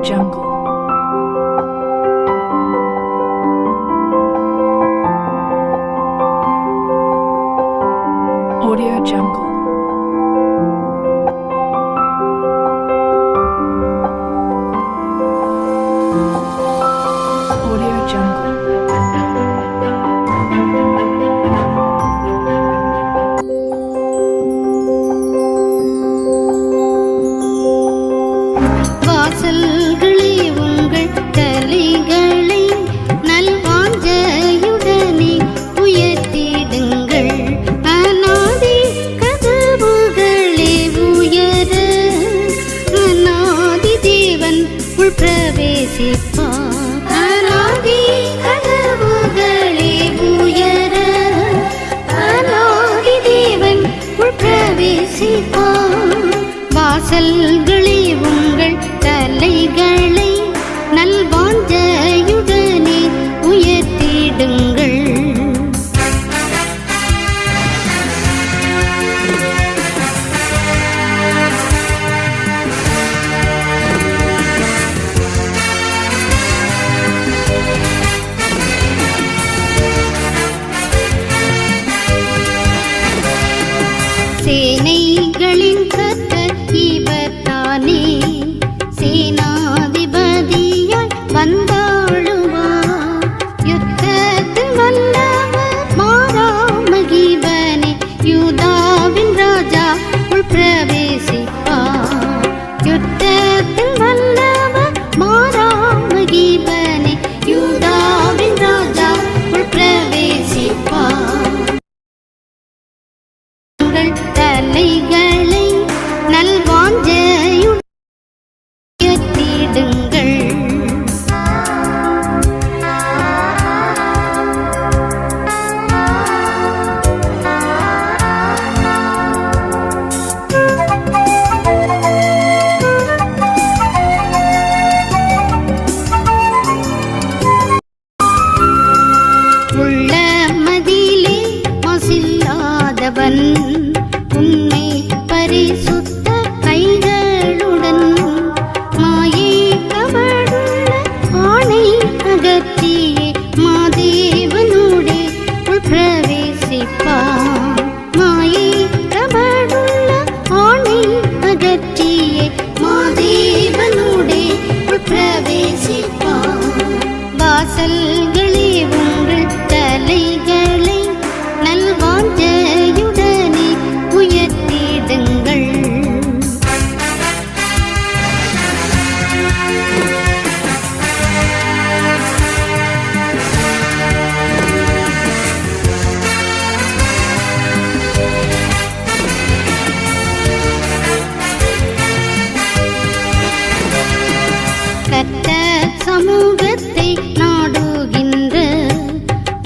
Jungle. Audio Jungle. Audio Jungle. வாசல்களே உங்கள் தலைகளை நல்வாஞ்சையுடனே உயர்த்திடுங்கள். அநாதி கதவுகளே உயர, அநாதி தேவன் உள் பிரவேசிப்பார். அநாதி கதவுகளே உயர, அநாதி தேவன் உள் பிரவேசிப்பார். வாசல்களே உங்கள் தலைகளை நல்வாஞ்சையுடனே உயர்த்திடுங்கள். சேனைகளின் கர்த்தர் இவர் தானே, சேனாதிபதியாய் வந்தாளுவார். யுத்தத்தில் வல்லவர் மாறாமகிபனே, யூதாவின் ராஜா உள் பிரவேசிப்பார். யுத்தத்தில் வல்லவர் மாறாமகிபனே, யூதாவின் ராஜா உள் பிரவேசிப்பார். தலைகளை நல்வாஞ்சையுடன் உயர்த்திடுங்கள். உள்ள மதிலே மாசில்லாதவன், உண்மை பரிசுத்த கைகளுடன் மாயை கவடுள்ள ஆணை அகற்றியே மாதேவனோடே உள் பிரவேசிப்பார். மாயை கவடுள்ள ஆணை அகற்றியே மாதேவனோடே உள் பிரவேசிப்பார். வாசல்களே உங்கள் தலைகளை நல்வாஞ்சையுடனே உயர்த்திடுங்கள். கர்த்தர் சமூகத்தை நாடுகின்ற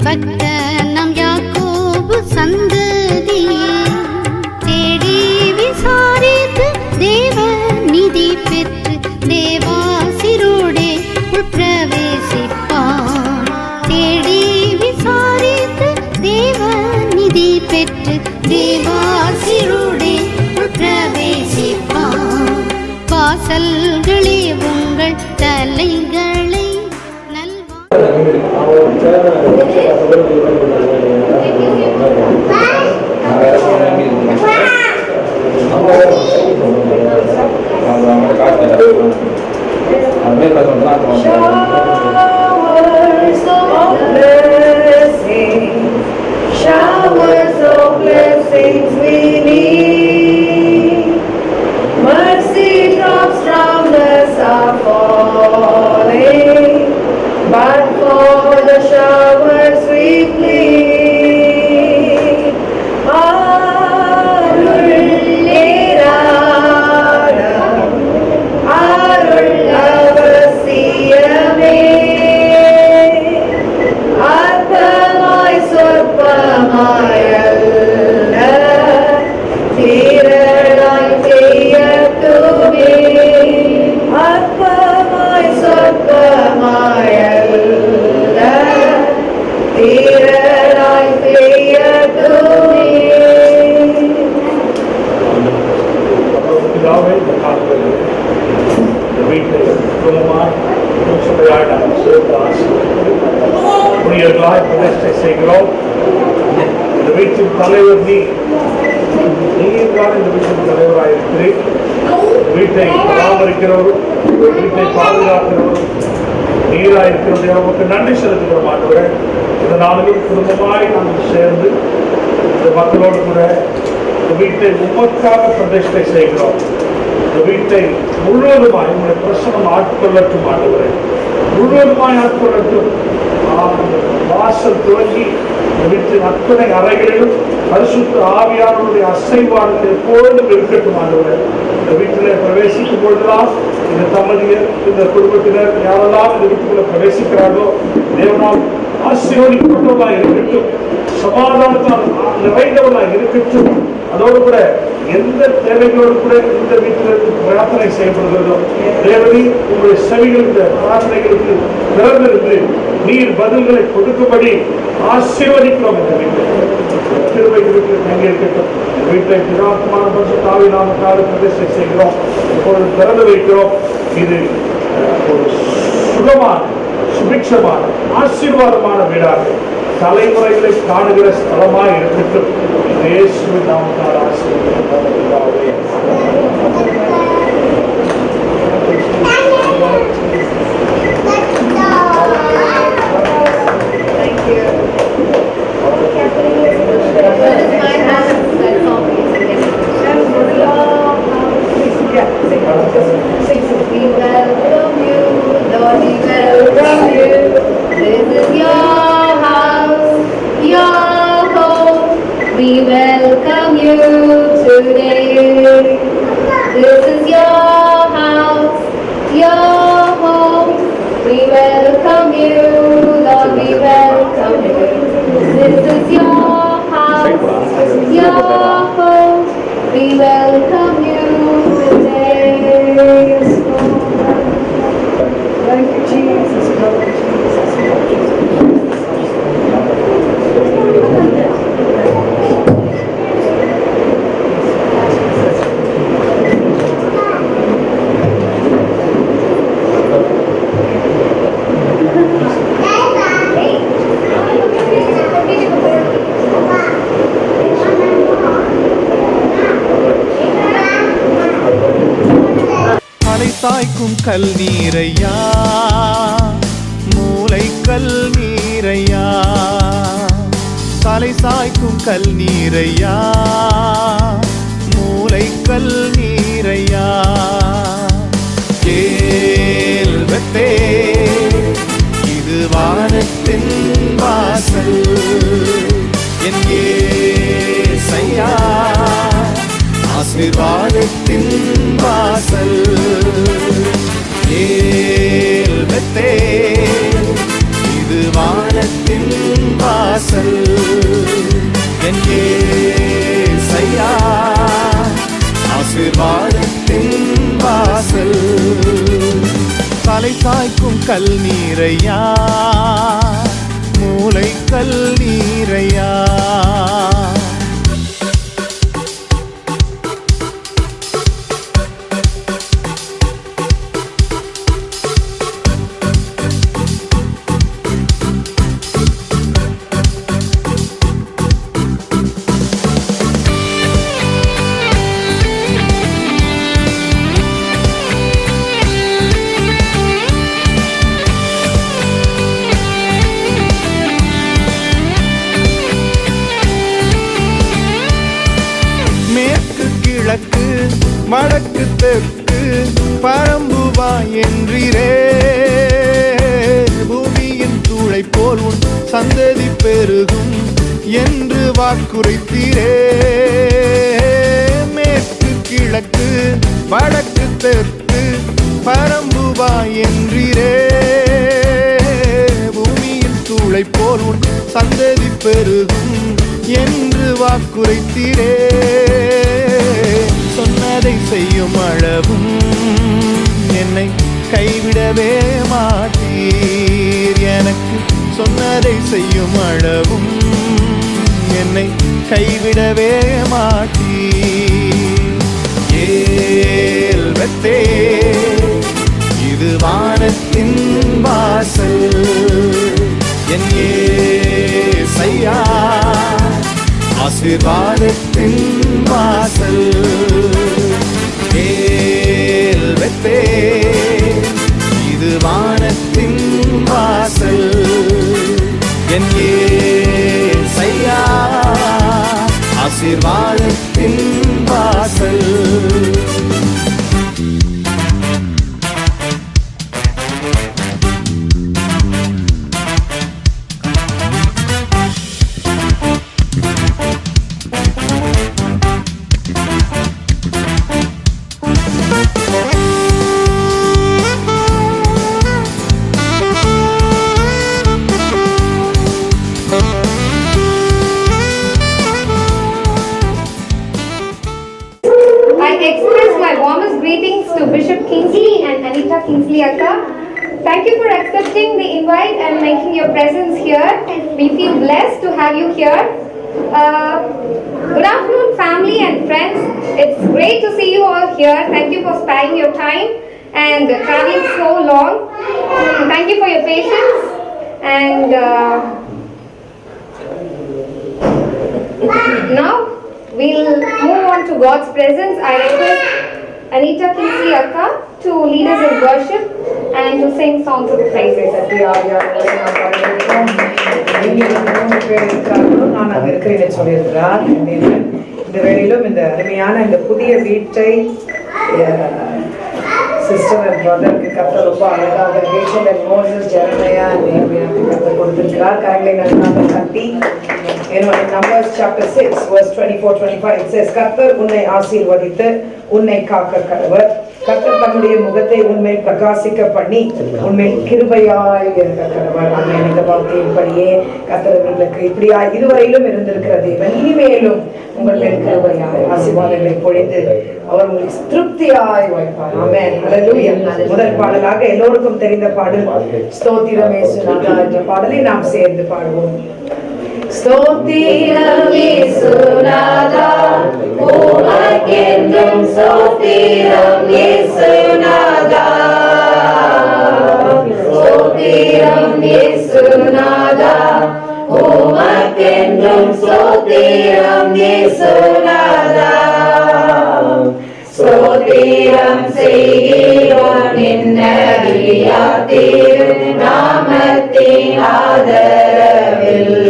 பக்தர் நம் யாக்கோபு சந்ததியே, தேடி விசாரித்து தேவ நிதி பெற்று தேவாசிரோடே உள் பிரவேசிப்பார். தேடி விசாரித்து தேவ நிதி பெற்று தேவாசிரோடே உள் பிரவேசிப்பார். வாசல்களே உங்கள் தலைகளை Showers of blessings we need. Mercy drops from the are falling, but for the showers we plead. Arulavasiyame, Athamai Swarpamayalla, Thiranai Theyattume, Athamai Swarpamayalla, Thiranai Theyattume. இந்த வீட்டில் குடும்பமாய் சபையாய் நாங்கள் சேர்த்து ஆசீர்வதிக்கிறோம். ஊழியர்களாய் பிரதிஷ்டை செய்கிறோம். இந்த வீட்டின் தலைவர் நீதான் இந்த வீட்டின் தலைவராக இருக்கிறேன். வீட்டை பராமரிக்கிறவரும் வீட்டை பாதுகாக்கிறவரும் நீராக இருக்கிறது நமக்கு நன்றி செலுத்துகிறோம். ஆண்டவரே, இந்த நாளிலும் குடும்பமாய் நாங்கள் சேர்ந்து இந்த மக்களோடு கூட இந்த வீட்டை உமக்காக பிரதிஷ்டை செய்கிறோம். இந்த வீட்டை முழுவதுமாய் உங்களுடைய பிரசனம் ஆட்கொள்ளட்டும். ஆண்டவரே, முழுவதுமாய் ஆட்கொள்ளட்டும். வாசல் துவங்கி இந்த வீட்டின் அத்தனை அறைகளிலும் பரிசுத்த ஆவியானவருடைய அசைவானது எப்பொழுதும் இருக்கட்டும். ஆண்டவரே, இந்த வீட்டிலே பிரவேசிக்கும் பொழுதுதான் இந்த தம்பதியர் இந்த குடும்பத்தினர் யாரெல்லாம் இந்த வீட்டுக்குள்ள பிரவேசிக்கிறார்களோ தேவனால் ஆசீர்வதிக்கப்பட்டவர்களாக இருக்கட்டும், சமாதானத்தால் நிறைந்தவர்களாக இருக்கட்டும். அதோடு கூட எந்த தேவைகளோடு கூட இந்த வீட்டிலிருந்து பிரார்த்தனை செய்யப்படுகிறதோ தேவனே உங்களுடைய செவிகள் இந்த பிரார்த்தனைகளுக்கு திறந்திருந்து நீர் பதில்களை கொடுக்கும்படி ஆசீர்வதிக்கிறோம். இந்த வீட்டை திருவை வீட்டில் தங்கி இருக்கட்டும். வீட்டை பிதாத்மான பரிசுத்தாவி நாமக்காக பிரதிஷ்டை செய்கிறோம். இப்பொழுது திறந்து வைக்கிறோம். இது ஒரு சுகமான சுபிக்ஷமான ஆசீர்வாதமான வீடாக தலைமுறைகளை காணுகிற ஸ்தலமாக இருக்கட்டும். இயேசுவின் நாமத்தால் ஆசீர்வதிக்கிறோம். We welcome you today. This is your house, your home. We welcome you, Lord, we welcome you. This is your house, your home. We welcome you today. Thank you, Jesus. Thank you, Jesus. சாய்க்கும் கல் நீரையா, மூளை கல் நீரையா, தலை சாய்க்கும் கல் நீரையா, மூளை கல் நீரையா. கேள்வத்தே இது வானத்தின் வாசல், என் ஏசையா ஆசீர்வாதத்தின் வாசல். ஏல்பத்தே இது வானத்தின் வாசல், என் ஏசையா ஆசீர்வாதத்தின் வாசல். தலை சாய்க்கும் கல் நீரையா, மூளை கல் நீரையா. வடக்கு தெற்கு பரம்புவா என்றிரே, பூமியின் தூளை போல் உன் சந்ததி பெருகும் என்று வாக்குரைத்தீரே. மேற்கு கிழக்கு வடக்கு தெற்கு பரம்புவா என்றிரே, பூமியின் தூளை போல் உன் சந்ததி பெருகும் என்று வாக்குரைத்தீரே. சொன்னதை செய்யும் அளவும் என்னை கைவிடவே மாட்டீர். எனக்கு சொன்னதை செய்யும் அளவும் என்னை கைவிடவே மாட்டீர். ஏல்வத்தே இது ஆசீர்வாதத்தின் வாசல் ஏல் பெத்தேல், இது வானத்தின் வாசல் என் ஏசையா, ஆசீர்வாதத்தின் வாசல். I express my warmest greetings to Bishop Kingsley and Anita Kingsley Akka. Thank you for accepting the invite and making your presence here. We feel blessed to have you here. Good afternoon, family and friends. It's great to see you all here. Thank you for sparing your time and traveling so long. Thank you for your patience. And now we'll move on to God's presence. I request Anita Kingsley Akka to lead us in worship and to sing songs of praises. நான் அங்க இருக்கிறேன்னு சொல்லியிருக்கிறார். இந்த வேளையிலும் இந்த அருமையான இந்த புதிய வீட்டை சிஸ்டர் அண்ட் பிரதருக்கு கர்த்தர் ரொம்ப அழகாக ரேச்சல் அண்ட் மோசஸ் ஜெரமையா கர்த்தர் கொடுத்திருக்கிறார். கரங்களை நன்றாக தட்டி Numbers chapter 6 verse 24-25 it says, கர்த்தர் உன்னை ஆசீர்வதித்து உன்னை காக்க கடவர், கர்த்தர் தம்முடைய முகத்தை உன்மேல் பிரகாசிக்க பண்ணி உன்மேல் கிருபையாய் இருக்க கடவர். அன்னைய இந்த வார்த்தையின்படியே கர்த்தர் உங்களுக்கு இப்படியாய் இதுவரையிலும் இருந்திருக்கிற தேவன் இனிமேலும் உங்கள் மேல் கிருபையாய் ஆசீர்வாதங்களை பொழிந்து அவர் உங்களுக்கு திருப்தியாய் வைப்பார். ஆமென். ஹல்லேலூயா. முதல் பாடலாக எல்லோருக்கும் தெரிந்த பாடல் ஸ்தோத்திரம் இயேசுநாதா என்ற பாடலை நாம் சேர்ந்து பாடுவோம். ஸ்தோத்திரம் இயேசுநாதா, உமக்கென்றும் ஸ்தோத்திரம் இயேசுநாதா, ஸ்தோத்திரம் இயேசுநாதா, உமக்கென்றும் ஸ்தோத்திரம் இயேசுநாதா, ஸ்தோத்திரம் செய்கிறோம் நின்னடியா திரு நாமத்தின் ஆதரவில்,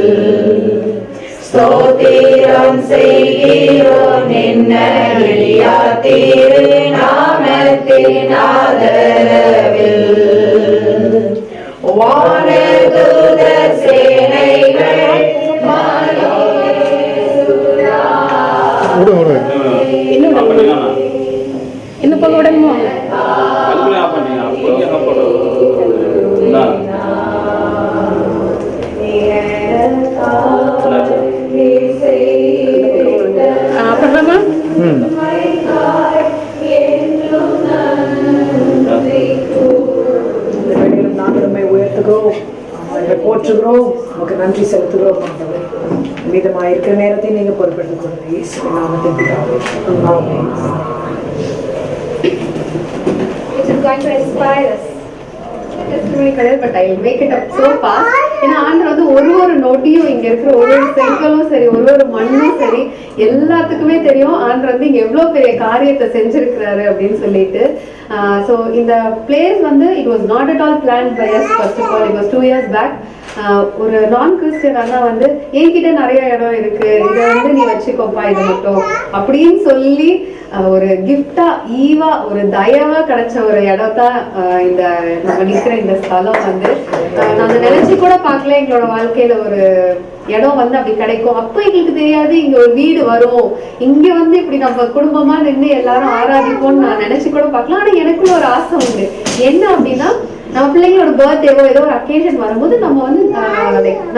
ஸ்தோத்திரம் செய்கிறோம் நின்னடியா திரு நாமத்தின் ஆதரவில், வானதூத சேனைகள் இன்னும் போக விடணுமா? அப்புறமா நாங்கள் நம்மை உயர்த்துகிறோம், போற்றுகிறோம், நமக்கு நன்றி செலுத்துகிறோம். மீதமாக இருக்கிற நேரத்தை நீங்க பொறுப்பெடுத்துக் கொள்ளுங்க. இயேசுவின் நாமத்தில் பிதாவே. ஆமென். It is going to inspire us. But I will make it up so fast. ஏன்னா ஆண்டவர் வந்து ஒரு நொடியும் இங்க இருக்கிற ஒரு செங்கலும் சரி, ஒரு மண்ணும் சரி, எல்லாத்துக்குமே தெரியும் ஆண்டவர் வந்து இங்க எவ்வளவு பெரிய காரியத்தை செஞ்சிருக்கிறாரு அப்படின்னு சொல்லிட்டு. ஸோ இந்த பிளேஸ் வந்து it was not at all planned by us. First of all it was 2 years back. ஒரு நான் கிறிஸ்டியன் அண்ணா வந்து என்கிட்ட நிறைய இடம் இருக்கு, இதை வந்து நீ வச்சுக்கோப்பா இது மட்டும் அப்படின்னு சொல்லி ஒரு கிஃப்டா ஈவா ஒரு தயவா கிடைச்ச ஒரு இடம் தான் இந்த நம்ம நிக்கிற இந்த ஸ்தலம் வந்து. நாங்க நினைச்சு கூட பார்க்கல எங்களோட வாழ்க்கையில ஒரு இடம் வந்து அப்படி கிடைக்கும். அப்ப எங்களுக்கு தெரியாது இங்க ஒரு வீடு வரும், இங்க வந்து இப்படி நம்ம குடும்பமா நின்று எல்லாரும் ஆராதிப்போம்னு நான் நினைச்சு கூட பார்க்கலாம். ஆனா எனக்குள்ள ஒரு ஆசை உண்டு. என்ன அப்படின்னா, நம்ம பிள்ளைங்களோட பர்த்டேவோ ஏதோ ஒரு அக்கேஷன் வரும்போது நம்ம வந்து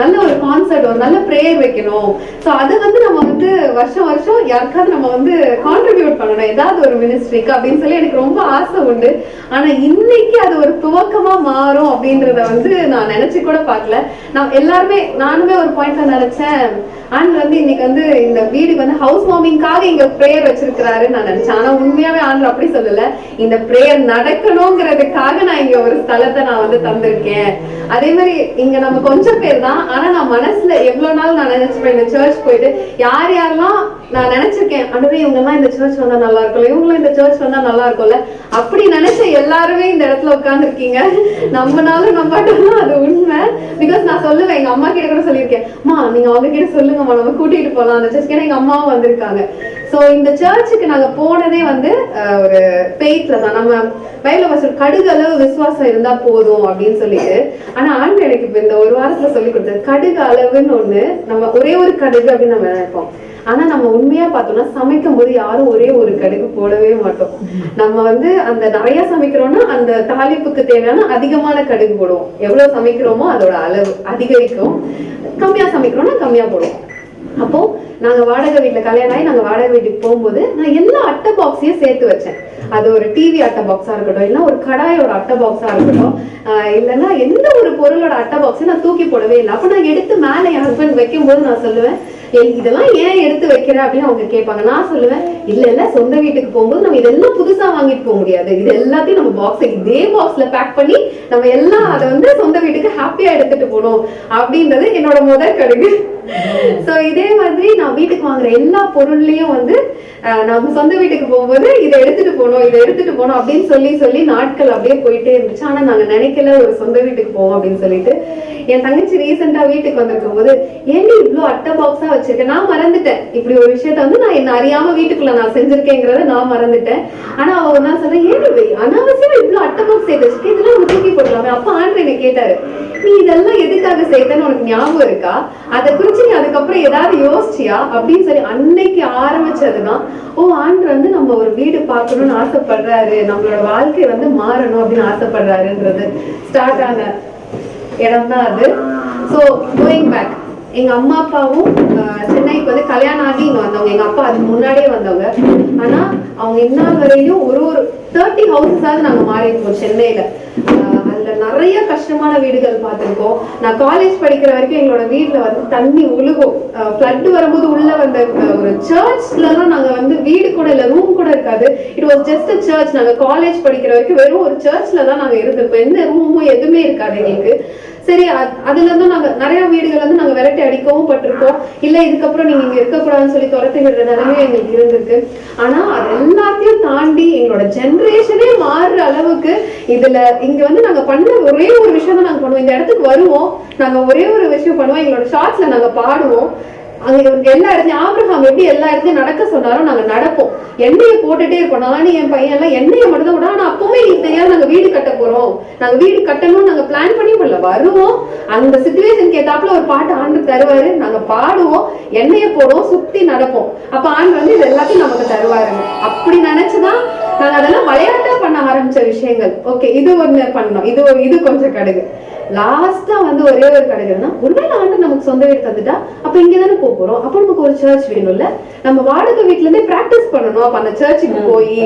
நல்ல ஒரு கான்சர்ட், ஒரு நல்ல ப்ரேயர் வைக்கணும். ஸோ அதை வந்து நம்ம வந்து வருஷம் வருஷம் யாருக்காவது நம்ம வந்து கான்ட்ரிபியூட் பண்ணணும் ஏதாவது ஒரு மினிஸ்ட்ரிக்கு அப்படின்னு சொல்லி எனக்கு ரொம்ப ஆசை உண்டு. ஆனா இன்னைக்கு அது ஒரு துவக்கமா மாறும் அப்படின்றத வந்து நான் நினைச்சு கூட பார்க்கல. நான் எல்லாருமே நானுமே ஒரு பாயிண்ட்ல நினைச்சேன், ஆண்டவர் வந்து இன்னைக்கு வந்து இந்த வீடுக்கு வந்து ஹவுஸ் வார்மிங்காக இங்க ப்ரேயர் வச்சிருக்கிறாருன்னு நான் நினைச்சேன். ஆனா உண்மையாவே ஆண்டவர் அப்படி சொல்லல, இந்த ப்ரேயர் நடக்கணுங்கிறதுக்காக நான் இங்க ஒரு ஸ்தலம் பலத்தை நான் வந்து தந்திருக்கேன். அதே மாதிரி இங்க நம்ம கொஞ்சம் பேர் தான், ஆனா நான் மனசுல எவ்வளவு நாள் நான் நினைச்சிருப்பேன் இந்த சர்ச் போயிட்டு யார் யாரெல்லாம் நான் நினைச்சிருக்கேன் அன்றைய இவங்க எல்லாம் இந்த சர்ச் வந்தா நல்லா இருக்கும்ல, இவங்களும் இந்த சர்ச் வந்தா நல்லா இருக்கும்ல, அப்படி நினைச்ச எல்லாருமே இந்த இடத்துல உட்கார்ந்து இருக்கீங்க. நம்மனாலும் நம்பாட்டோம்னா அது உண்மை. பிகாஸ் நான் சொல்லுவேன், எங்க அம்மா கிட்ட கூட சொல்லியிருக்கேன், அம்மா நீங்க அவங்க கிட்ட சொல்லுங்கம்மா நம்ம கூட்டிட்டு போலாம் அந்த சர்ச்சுக்கு. எங்க அம்மாவும் வந்திருக்காங்க. சோ இந்த சர்ச்சுக்கு நாங்க போனதே வந்து ஒரு பெய்த்ல தான். நம்ம பைபிள்ல ஃபர்ஸ்ட் கடுகு அளவு விசுவாசம் இருந்தா போதும் அப்படின்னு சொல்லிட்டு, ஆனா ஆண்டு எனக்கு இப்ப இந்த ஒரு வாரத்துல சொல்லி கொடுத்தது கடுகு அளவுன்னு ஒண்ணு. நம்ம ஒரே ஒரு கடுகு அப்படின்னு நம்ம நினைப்போம், ஆனா நம்ம உண்மையா பார்த்தோம்னா சமைக்கும் போது யாரும் ஒரே ஒரு கடுகு போடவே மாட்டோம். நம்ம வந்து அந்த நிறைய சமைக்கிறோம்னா அந்த தாளிப்புக்கு தேவையான அதிகமான கடுகு போடுவோம். எவ்வளவு சமைக்கிறோமோ அதோட அளவு அதிகரிக்கும். கம்மியா சமைக்கிறோம்னா கம்மியா போடுவோம். அப்போ நாங்க வாடகை வீட்டுல கல்யாணம் ஆகி நாங்க வாடகை வீட்டுக்கு போகும்போது நான் எல்லா அட்டை பாக்ஸையும் சேர்த்து வச்சேன். அது ஒரு டிவி அட்டை பாக்ஸா இருக்கட்டும், இல்லைன்னா ஒரு கடாயோட அட்டை பாக்ஸா இருக்கட்டும், இல்லைன்னா எந்த ஒரு பொருளோட அட்டை பாக்ஸையும் நான் தூக்கி போடவே இல்லை. அப்ப நான் எடுத்து மேல என் ஹஸ்பண்ட் வைக்கும் போது நான் சொல்லுவேன், இதெல்லாம் ஏன் எடுத்து வைக்கிற அப்படின்னு அவங்க கேட்பாங்க. நான் சொல்லுவேன், இல்ல இல்ல சொந்த வீட்டுக்கு போகும்போது நம்ம இதெல்லாம் புதுசா வாங்கிட்டு போக முடியாது, இது எல்லாத்தையும் நம்ம பாக்ஸ் இதே பாக்ஸ்ல பேக் பண்ணி நம்ம எல்லாம் அதை வந்து சொந்த வீட்டுக்கு ஹாப்பியா எடுத்துட்டு போகணும் அப்படின்றது என்னோட முதல் கடுகு. சோ இதே மாதிரி நான் வீட்டுக்கு வாங்குற எல்லா பொருள்லயும் வந்து நம்ம சொந்த வீட்டுக்கு போகும்போது இதை எடுத்துட்டு போகணும் இதை எடுத்துட்டு போகணும் அப்படின்னு சொல்லி சொல்லி நாட்கள் அப்படியே போயிட்டே இருந்துச்சு. ஆனா நாங்க நினைக்கல ஒரு சொந்த வீட்டுக்கு போவோம் அப்படின்னு சொல்லிட்டு. என் தங்கச்சி ரீசெண்டா வீட்டுக்கு வந்திருக்கும் போது, ஏன் இவ்வளவு அட்டை பாக்ஸா வச்சிருக்கேன், நான் மறந்துட்டேன் இப்படி ஒரு விஷயத்த வந்து நான் என்ன அறியாம வீட்டுக்குள்ள நான் செஞ்சிருக்கேங்கிறத நான் மறந்துட்டேன். ஆனா அவ நான் சொல்றேன், ஏன் அனாவசியமா இவ்வளவு அட்டை பாக்ஸ் சேர்த்து வச்சிருக்கேன், இதெல்லாம் நம்ம தூக்கி போடலாமே. அப்ப ஆண்டு என்ன கேட்டாரு, நீ இதெல்லாம் எதுக்காக சேர்த்தன்னு உனக்கு ஞாபகம் இருக்கா, அதை குறிச்சு நீ அதுக்கப்புறம் ஏதாவது யோசிச்சியா அப்படின்னு சொல்லி அன்னைக்கு ஆரம்பிச்சதுதான், ஓ ஆண்டு வந்து நம்ம ஒரு வீடு பார்க்கணும்னு ஆசைப்படுறாரு, நம்மளோட வாழ்க்கை வந்து மாறணும் அப்படின்னு ஆசைப்படுறாருன்றது ஸ்டார்ட் ஆன இடம் தான் அது. ஸோ கோயிங் பேக், எங்க அம்மா அப்பாவும் சென்னைக்கு வந்து கல்யாணம் ஆகி இங்க வந்தவங்க. எங்க அப்பா அதுக்கு முன்னாடியே வந்தவங்க. ஆனா அவங்க இந்நாள் வரையிலும் ஒரு 30 ஹவுசஸாவது நாங்க மாறி இருக்கோம் சென்னையில. அதுல நிறைய கஷ்டமான வீடுகள் பார்த்திருக்கோம். நான் காலேஜ் படிக்கிற வரைக்கும் எங்களோட வீட்டுல வந்து தண்ணி ஒழுகும். ஃப்ளட் வரும்போது உள்ள வந்த ஒரு சர்ச்ல எல்லாம் நாங்க வந்து வீடு கூட இல்ல, ரூம் கூட இருக்காது. It was just a search. நாங்க காலேஜ் படிக்கிற வரைக்கும் வெறும் ஒரு சர்ச்ல தான் நாங்க இருந்திருப்போம். எந்த ரூமும் எதுவுமே இருக்காது எங்களுக்கு. சரி, அதுல இருந்து நாங்க நிறைய வீடுகள் வந்து நாங்க விரட்டி அடிக்கவும் பட்டிருக்கோம். இல்ல இதுக்கப்புறம் நீங்க இங்க இருக்கக்கூடாதுன்னு சொல்லி துரத்தி விடுற நிலைமை எங்களுக்கு இருந்திருக்கு. ஆனா அது எல்லாத்தையும் தாண்டி எங்களோட ஜென்ரேஷனே மாறுற அளவுக்கு இதுல இங்க வந்து நாங்க பண்ண ஒரே ஒரு விஷயம் தான் நாங்க பண்ணுவோம். இந்த இடத்துக்கு வருவோம், நாங்க ஒரே ஒரு விஷயம் பண்ணுவோம், எங்களோட ஷார்ட்ஸ்ல நாங்க பாடுவோம். அங்க எல்லா இடத்துலயும் ஆபிரகாம் எப்படி எல்லா இடத்துலயும் நடக்க சொன்னாலும் நாங்க நடப்போம். எண்ணெயை போட்டுட்டே இருக்கோம். நானும் என் பையன் எல்லாம் எண்ணெயை மட்டும் தான் விட. ஆனா அப்பவுமே எங்களுக்கு தெரியாது நாங்க வீடு கட்ட போறோம், நாங்க வீடு கட்டணும்னு நாங்க பிளான் பண்ணி பண்ணல. வருவோம், அந்த சிச்சுவேஷன் ஏத்தாப்புல ஒரு பாட்டு ஆண்டு தருவாரு, நாங்க பாடுவோம், எண்ணெயை போடுவோம், சுத்தி நடப்போம். அப்ப ஆண்டு வந்து இது எல்லாத்தையும் நமக்கு தருவாருங்க. அப்படி நினைச்சுதான் நாங்க அதெல்லாம் விளையாட்டா பண்ண ஆரம்பிச்ச விஷயங்கள். ஓகே, இது ஒண்ணு பண்ணோம், இது கொஞ்சம் கடுகு. லாஸ்டா வந்து ஒரே ஒரு கடுகுன்னா, ஒருவேளை ஆண்டு நமக்கு சொந்த வீடு தந்துட்டா அப்ப இங்கதானே போறோம், அப்ப நமக்கு ஒரு சர்ச் வேணும்ல, நம்ம வாடகை வீட்டுல இருந்தே பிராக்டிஸ் பண்ணணும் அப்ப அந்த சர்ச்சுக்கு போய்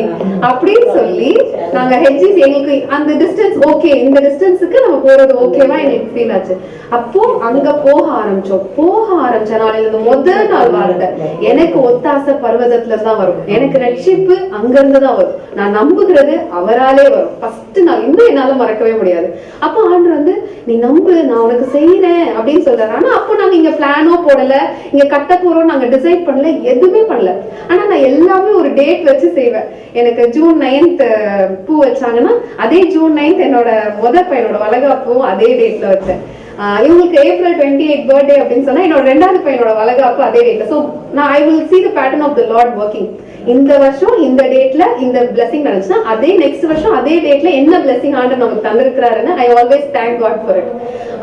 அப்படின்னு சொல்லி நாங்க ஹெச்ஜிஸ் எங்களுக்கு அந்த டிஸ்டன்ஸ் ஓகே, இந்த டிஸ்டன்ஸுக்கு நம்ம போறது ஓகேவா எங்களுக்கு ஃபீல் ஆச்சு. அப்போ அங்க போக ஆரம்பிச்ச நாளையில இருந்து முதல் நாள் வாழ்க்கை எனக்கு ஒத்தாசை பர்வதத்துல தான் வரும். எனக்கு ரட்சிப்பு அங்க இருந்துதான் வரும். நான் நம்புகிறது அவராலே வரும். ஃபர்ஸ்ட் நாள் இன்னும் என்னால மறக்கவே முடியாது. அப்ப ஆண்டு வந்து நீ நம்பு, நான் உனக்கு செய்யறேன் அப்படின்னு சொல்றாரு. ஆனா அப்போ நாங்க இங்க பிளானோ போடல, இங்க கட்ட போறோம் நாங்க டிசைட் பண்ணல, எதுவுமே பண்ணல. ஆனா நான் எல்லாமே ஒரு டேட் வச்சு செய்வேன். எனக்கு ஜூன் 9th பூ வச்சாங்கன்னா அதே ஜூன் 9th என்னோட பையனோட வளகாப்பும் அதே டேட்ல வச்சேன். இவங்களுக்கு April 28 பர்த்டே அப்படின்னு சொன்னா என்னோட 2வது பையனோட வளகாப்பு அதே டேட்ல. சோ நான் I will see the pattern of the Lord working. இந்த வருஷம் இந்த டேட்ல இந்த blessing நடந்துச்சுன்னா அதே நெக்ஸ்ட் வருஷம் அதே டேட்ல என்ன blessing ஆண்டவர் நமக்கு தந்திருக்கிறாருன்னு I always thank God for it.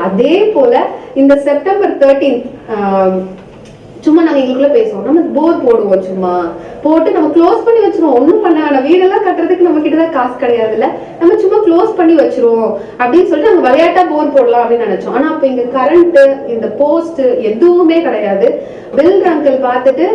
அதே போல இந்த September 13th சும்மா நாங்க எங்களுக்குள்ள பேசுவோம், நம்ம போர் போடுவோம், சும்மா போட்டு நம்ம க்ளோஸ் பண்ணி வச்சிருவோம். ஒண்ணும் பண்ண வேணாம், வீடெல்லாம் கட்டுறதுக்கு நம்ம கிட்டதான் காசு கிடையாது இல்ல, நம்ம சும்மா க்ளோஸ் பண்ணி வச்சிருவோம் அப்படின்னு சொல்லிட்டு நாங்க விளையாட்டா போர் போடலாம் அப்படின்னு நினைச்சோம். ஆனா அப்ப இங்க கரண்ட், இந்த போஸ்ட் எதுவுமே கிடையாது. பில் அங்கிள் பார்த்துட்டு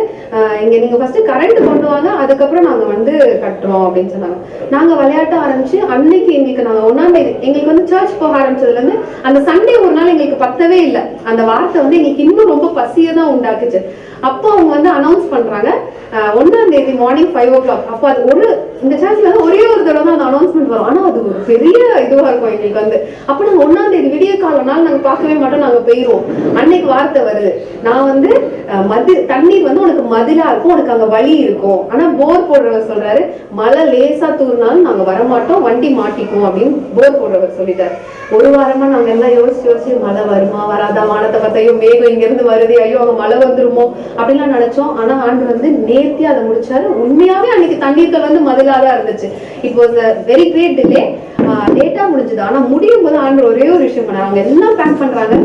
இங்க நீங்க ஃபர்ஸ்ட் கரண்ட் கொண்டு வாங்க, அதுக்கப்புறம் நாங்க வந்து கட்டுறோம் அப்படின்னு சொன்னாங்க. நாங்க விளையாட்ட ஆரம்பிச்சு அன்னைக்கு எங்களுக்கு நாங்க 1ஆம் தேதி எங்களுக்கு வந்து சர்ச் போக ஆரம்பிச்சதுல இருந்து அந்த சண்டே ஒரு நாள் எங்களுக்கு பத்தவே இல்லை. அந்த வார்த்தை வந்து எங்களுக்கு இன்னும் ரொம்ப பசியை தான் உண்டாக்குச்சு. அப்போ அவங்க வந்து அனௌன்ஸ் பண்றாங்க 1ஆம் தேதி மார்னிங் 5 o'clock. அப்போ அது இந்த சர்ச்ல ஒரே ஒரு தடவை தான் அந்த அனௌன்ஸ்மெண்ட் வரும். ஆனா அது ஒரு பெரிய இதுவா இருக்கும் எங்களுக்கு வந்து. அப்ப நாங்க 1ஆம் தேதி விடிய காலம்னால நாங்க பார்க்கவே மாட்டோம், நாங்க போயிருவோம். அன்னைக்கு வார்த்தை வருது, நான் வந்து தண்ணீர் வந்து உனக்கு மதிலா இருக்கும், உனக்கு அங்க வழி இருக்கும். ஆனா போர் போடுறவர் சொல்றாரு, மழை லேசா தூர்னாலும் நாங்க வரமாட்டோம், வண்டி மாட்டிக்கும் அப்படின்னு போர் போடுறவர் சொல்லிட்டாரு. ஒரு வாரமா நாங்க எல்லாம் யோசிச்சு மழை வருமா வராதா, வானத்தை பார்த்தையோ மேகம் இங்க இருந்து வருது, ஐயோ அங்க மழை வந்துருமோ அப்படின்லாம் நினைச்சோம். ஆனா ஆண்டு வந்து நேர்த்தியா அதை முடிச்சாரு. உண்மையாவே அன்னைக்கு தண்ணீர்கள் வந்து மதிலாதான் இருந்துச்சு. It was a very great delay. லேட்டா முடிஞ்சது. ஆனா முடியும் போது ஆண்டு ஒரே ஒரு விஷயம் பண்ணாரு. அவங்க எல்லாம் பேக் பண்றாங்க,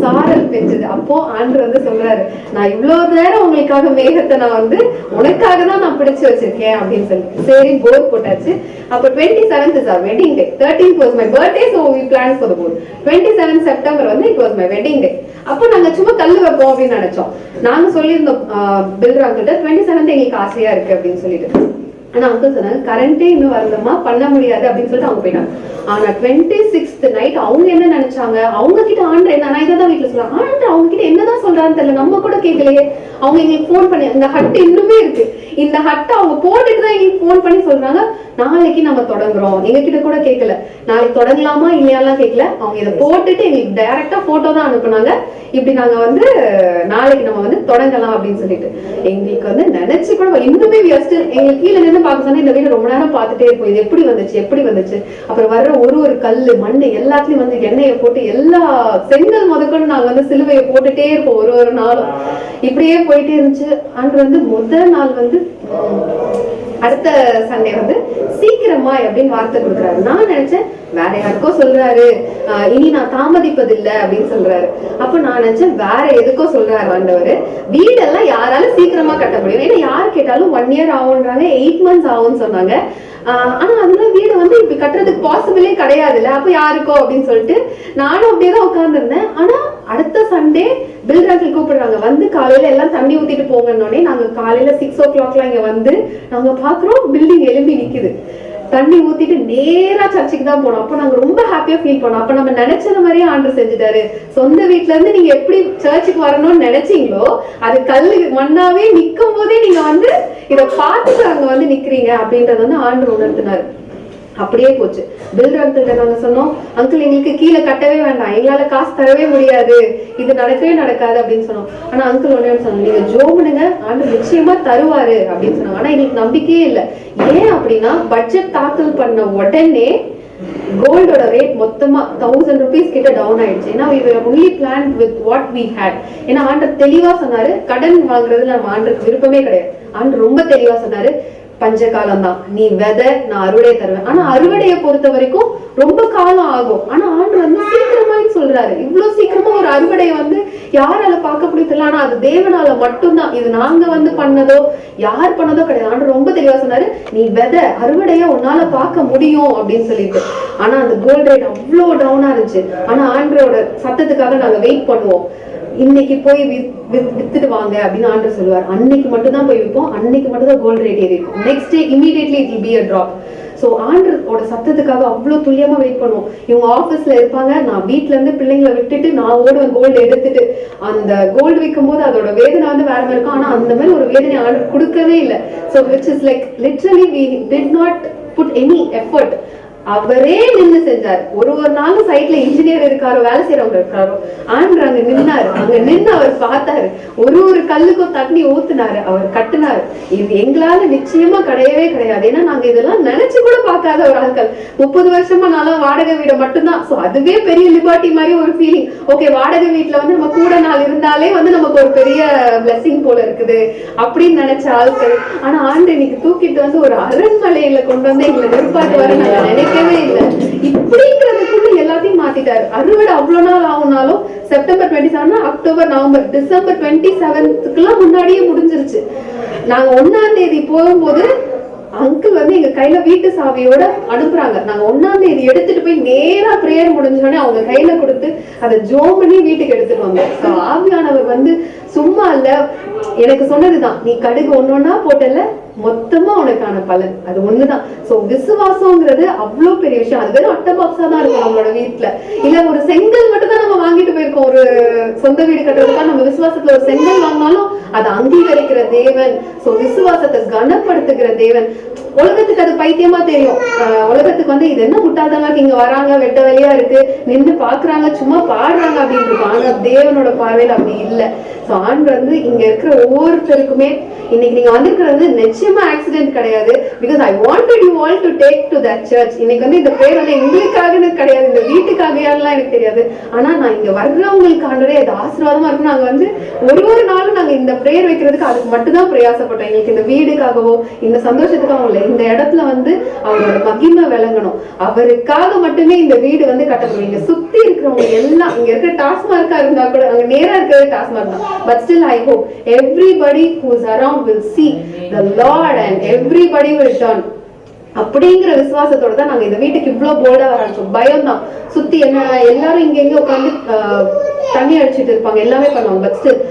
சாரல் பெஞ்சது. அப்போ ஆண்டு வந்து சொல்றாரு, நான் இவ்வளவு நேரம் உங்களுக்காக மேகத்தை நான் வந்து உனக்காக தான் நான் பிடிச்சு வச்சிருக்கேன் அப்படின்னு சொல்லி. சரி போர் போட்டாச்சு. அப்ப 27th is our wedding day. 13th was my birthday, so we planned for the board. 27th September வந்து it was my wedding day. அப்போ நாங்க சும்மா கல்லு வைப்போம் அப்படின்னு நினைச்சோம். நாங்க சொல்லியிருந்தோம் பில்டர் அங்கிட்ட 27th எங்களுக்கு ஆசையா இருக்கு அப்படின்னு சொல்லிட்டு. ஆனா அங்கிள் சொன்னாங்க கரண்டே இன்னும் வரலமா, பண்ண முடியாது அப்படின்னு சொல்லிட்டு அவங்க போயிட்டாங்க. ஆனா 26th நைட் அவங்க என்ன நினைச்சாங்க, அவங்க கிட்ட ஆண்டு என்ன, நான் இதான் வீட்டுல சொல்றேன், ஆண்டு அவங்க கிட்ட என்னதான் சொல்றான்னு தெரியல, நம்ம கூட கேட்கலையே. அவங்க எங்களுக்கு போன் பண்ணி, இந்த ஹட் இன்னுமே இருக்கு, இந்த ஹட்டை அவங்க போட்டுட்டு தான் எங்களுக்கு போன் பண்ணி சொல்றாங்க, நாளைக்கு நம்ம தொடங்குறோம். எங்க கிட்ட கூட கேட்கல, நாளைக்கு தொடங்கலாமா இல்லையாலாம் கேட்கல. அவங்க இதை போட்டுட்டு எங்களுக்கு டைரக்டா போட்டோ தான் அனுப்புனாங்க, இப்படி நாங்க வந்து நாளைக்கு நம்ம வந்து தொடங்கலாம் அப்படின்னு சொல்லிட்டு. எங்களுக்கு வந்து நினைச்சு கூட இன்னுமே எங்களுக்கு கீழே நின்று பார்க்க சொன்னா இந்த வீடு ரொம்ப நேரம் பார்த்துட்டே இருப்போம், இது எப்படி வந்துச்சு எப்படி வந்துச்சு. அப்புறம் வர்ற ஒரு கல்லு மண்ணு எல்லாத்துலயும் வந்து எண்ணெயை போட்டு எல்லா செங்கல் முதற்கொண்டு நாங்க வந்து சிலுவையை போட்டுட்டே இருப்போம் ஒரு நாளும். இப்படியே போயிட்டே இருந்துச்சு. அன்று வந்து முதல் நாள் வந்து அடுத்த சண்டே வந்து சீக்கிரமா அப்படின்னு வார்த்தை கொடுக்குறாரு. நான் நினைச்சேன் வேற யாருக்கோ சொல்றாரு, இனி நான் தாமதிப்பதில்லை அப்படின்னு சொல்றாரு. அப்ப நான் நினைச்சேன் வேற எதுக்கோ சொல்றாரு ஆண்டவர், வீடெல்லாம் யாராலும் சீக்கிரமா கட்ட முடியும், ஏன்னா யார் கேட்டாலும் 1 year ஆகுன்றாங்க, 8 months ஆகும்னு சொன்னாங்க. ஆனா அதுல வீடு வந்து இப்படி கட்டுறதுக்கு பாசிபிளே கிடையாதுல்ல, அப்ப யாருக்கோ அப்படின்னு சொல்லிட்டு நானும் அப்படியேதான் உட்கார்ந்து இருந்தேன். ஆனா அடுத்த சண்டே பில்டர்கள் கூப்பிடுறாங்க, வந்து காலையில எல்லாம் தண்ணி ஊத்திட்டு போங்கன்னொடனே நாங்க காலையில 6 o'clock இங்க வந்து நாங்க பாக்குறோம் பில்டிங் எழும்பி நிக்குது. தண்ணி ஊத்திட்டு நேரா சர்ச்சுக்கு தான் போனோம். அப்ப நாங்க ரொம்ப ஹாப்பியா ஃபீல் பண்ணோம். அப்ப நம்ம நினைச்சது மாதிரியே ஆண்டவர் செஞ்சுட்டாரு. சொந்த வீட்டுல இருந்து நீங்க எப்படி சர்ச்சுக்கு வரணும்னு நினைச்சீங்களோ, அது கல்லு மண்ணாவே நிக்கும் போதே நீங்க வந்து இதை பார்த்துட்டு அங்க வந்து நிக்கிறீங்க அப்படின்றத வந்து ஆண்டவர் உணர்த்தினாரு. அப்படியே போச்சு. பில்டர் அங்கிள்கிட்ட நாங்க சொன்னோம், அங்கிள் எங்களுக்கு கீழே கட்டவே வேண்டாம், எங்களால காசு தரவே முடியாது, இது நடக்கவே நடக்காது அப்படின்னு சொன்னோம். ஆனா அங்கிள் ஒன்னே சொன்னாங்க, நீங்க ஜோமுனுங்க, ஆண்டவர் நிச்சயமா தருவாரு அப்படின்னு சொன்னாங்க. ஆனா எங்களுக்கு நம்பிக்கையே இல்லை. ஏன் அப்படின்னா பட்ஜெட் தாக்கல் பண்ண உடனே கோல்டோட ரேட் மொத்தமா 1000 rupees கிட்ட டவுன் ஆயிடுச்சு. ஏன்னா we were only planned with what we had. ஏன்னா ஆண்டவர் தெளிவா சொன்னாரு, கடன் வாங்குறதுல நம்ம ஆண்டருக்கு விருப்பமே கிடையாது. ஆண்டவர் ரொம்ப தெளிவா சொன்னாரு, பஞ்ச காலம் தான், நீ விதை நான் அறுவடை தருவேன். ஆனா அறுவடையை பொறுத்த வரைக்கும் ரொம்ப காலம் ஆகும். ஆனா ஆண்டவர் வந்து சீக்கிரமா சொல்றாரு. இவ்வளவு சீக்கிரமா ஒரு அறுவடையை வந்து யாரால பார்க்க முடியல, ஆனா அது தேவனால மட்டும்தான். இது நாங்க வந்து பண்ணதோ யார் பண்ணதோ கிடையாது. ஆண்டவர் ரொம்ப தெளிவா சொன்னாரு, நீ விதை அறுவடைய உன்னால பார்க்க முடியும் அப்படின்னு சொல்லிட்டு. ஆனா அந்த கோல்ட் ரேட் அவ்வளவு டவுனா இருந்துச்சு. ஆனா ஆண்டவரோட சத்தத்துக்காக நாங்க வெயிட் பண்ணுவோம். இன்னைக்கு போய் வித்துட்டு வாங்க அப்படின்னு ஆண்டவர் சொல்லுவார். அன்னைக்கு மட்டும் தான் போய் விற்போம், அன்னைக்கு மட்டும் தான் கோல்ட் ரேட் ஏறி இருக்கும். Next day immediately it will be a drop. So ஆண்டரோட சத்தத்துக்காக அவ்வளவு துல்லியமா வெயிட் பண்ணுவோம். இவங்க ஆபீஸ்ல இருப்பாங்க, நான் வீட்டுல இருந்து பிள்ளைங்களை விட்டுட்டு நான் ஓடுவேன் கோல்டு எடுத்துட்டு. அந்த கோல்டு விற்கும் போது அதோட வேதனை வந்து வேற மாதிரி இருக்கும். ஆனா அந்த மாதிரி ஒரு வேதனை ஆண்டவர் கொடுக்கவே இல்லை. So which is like literally we did not put any effort. அவரே நின்று செஞ்சார். ஒரு நாளும் சைட்ல இன்ஜினியர் இருக்காரோ வேலை செய்யறவங்க இருக்காரோ, ஆண்டவர் அங்க நின்னாரு. அங்க நின்று அவர் பார்த்தாரு, ஒரு கல்லுக்கும் தண்ணி ஊத்துனாரு, அவர் கட்டுனாரு. இது எங்களால நிச்சயமா கிடையவே கிடையாது. ஏன்னா நாங்க இதெல்லாம் நினைச்சு கூட பார்க்காத ஒரு ஆட்கள். 30 வருஷமா நானும் வாடகை வீடு மட்டும்தான். சோ அதுவே பெரிய லிபர்ட்டி மாதிரி ஒரு ஃபீலிங். ஓகே, வாடகை வீட்டுல வந்து நம்ம கூட நாள் இருந்தாலே வந்து நமக்கு ஒரு பெரிய பிளெஸிங் போல இருக்குது அப்படின்னு நினைச்ச ஆட்கள். ஆனா ஆண்டு இன்னைக்கு தூக்கிட்டு வந்து ஒரு அரண்மனையில கொண்டு வந்து எங்களை நிற்பாட்டு வர நாங்க நினைக்கவே இல்லை. இப்படிங்கிறதுக்குள்ள எல்லாத்தையும் மாத்திட்டாரு. அறுவடை அவ்வளவு நாள் ஆகுனாலும் செப்டம்பர் 27 அக்டோபர் நவம்பர் டிசம்பர் 27க்குலாம் முன்னாடியே முடிஞ்சிருச்சு. நாங்க 1ஆம் தேதி போகும்போது அங்கிள் வந்து எங்க கையில வீட்டு சாவியோட அனுப்புறாங்க. நாங்க 1ஆம் தேதி எடுத்துட்டு போய் நேரா பிரேயர் முடிஞ்சோடனே அவங்க கையில கொடுத்து அதை ஜோம் பண்ணி வீட்டுக்கு எடுத்துட்டு வந்தோம். ஆவியானவர் வந்து சும்மா இல்ல, எனக்கு சொன்னதுதான், நீ கடுகு ஒன்னொன்னா போட்டல, மொத்தமா உனக்கான பலன் அது ஒண்ணுதான். சோ விசுவாசம்ங்கிறது அவ்வளவு பெரிய விஷயம். அது வெறும் அட்டை பாக்ஸா தான் இருக்கும் நம்மளோட வீட்டுல. இல்ல ஒரு செங்கல் மட்டும் தான் நம்ம வாங்கிட்டு போயிருக்கோம். ஒரு சொந்த வீடு கட்டுறதுக்காக நம்ம விசுவாசத்துல ஒரு செங்கல் வாங்கினாலும் அதை அங்கீகரிக்கிற தேவன். சோ விசுவாசத்தை கனப்படுத்துகிற தேவன். உலகத்துக்கு அது பைத்தியமா தெரியும். உலகத்துக்கு வந்து இது என்ன முட்டாள்தனமா இங்க வராங்க, வெட்ட வெளியா இருக்கு, நின்று பாக்குறாங்க, சும்மா பாடுறாங்க அப்படின்னு இருக்கும். ஆனா தேவனோட பார்வையில் அப்படி இல்லை. சோ ஆண்டு வந்து இங்க இருக்கிற ஒவ்வொருத்தருக்குமே இன்னைக்கு நீங்க வந்திருக்கிறது நிச்சயமா ஆக்சிடென்ட் கிடையாது. Because I wanted you all to take to that church. இன்னைக்கு வந்து இந்த பேர் வந்து எங்களுக்காக கிடையாது, இந்த வீட்டுக்காகலாம் எனக்கு தெரியாது. ஆனா நான் இங்க வர்றவங்களுக்கு ஆண்டவரே அது ஆசீர்வாதமா இருக்கும். நாங்க வந்து ஒரு நாளும் நாங்க இந்த பிரேயர் வைக்கிறதுக்கு அதுக்கு மட்டும் தான் பிரயாசப்பட்டோம். எங்களுக்கு இந்த வீடுக்காகவோ இந்த சந்தோஷத்துக்காக இல்லை, இந்த இடத்துல வந்து அவரோட மகிமை விளங்கணும், அவருக்காக மட்டுமே இந்த வீடு வந்து கட்டப்படும். இங்க சுத்தி இருக்கிறவங்க எல்லாம் இங்க இருக்கிற டாஸ்மார்க்கா இருந்தா கூட அங்க நேரா இருக்கிறது டாஸ்மார்க் தான். But still I hope everybody who is around will see the Lord and everybody will turn. அப்படிங்கிற விசுவாசத்தோட தான் நாங்க இந்த வீட்டுக்கு இவ்வளவு போல்டா வர ஆரம்பிச்சோம். பயம் தான். சுத்தி என்ன எல்லாரும் இங்க எங்க உட்காந்து தண்ணி அடிச்சுட்டு இருப்பாங்க, எல்லாமே பண்ணுவாங்க. பட் ஸ்டில்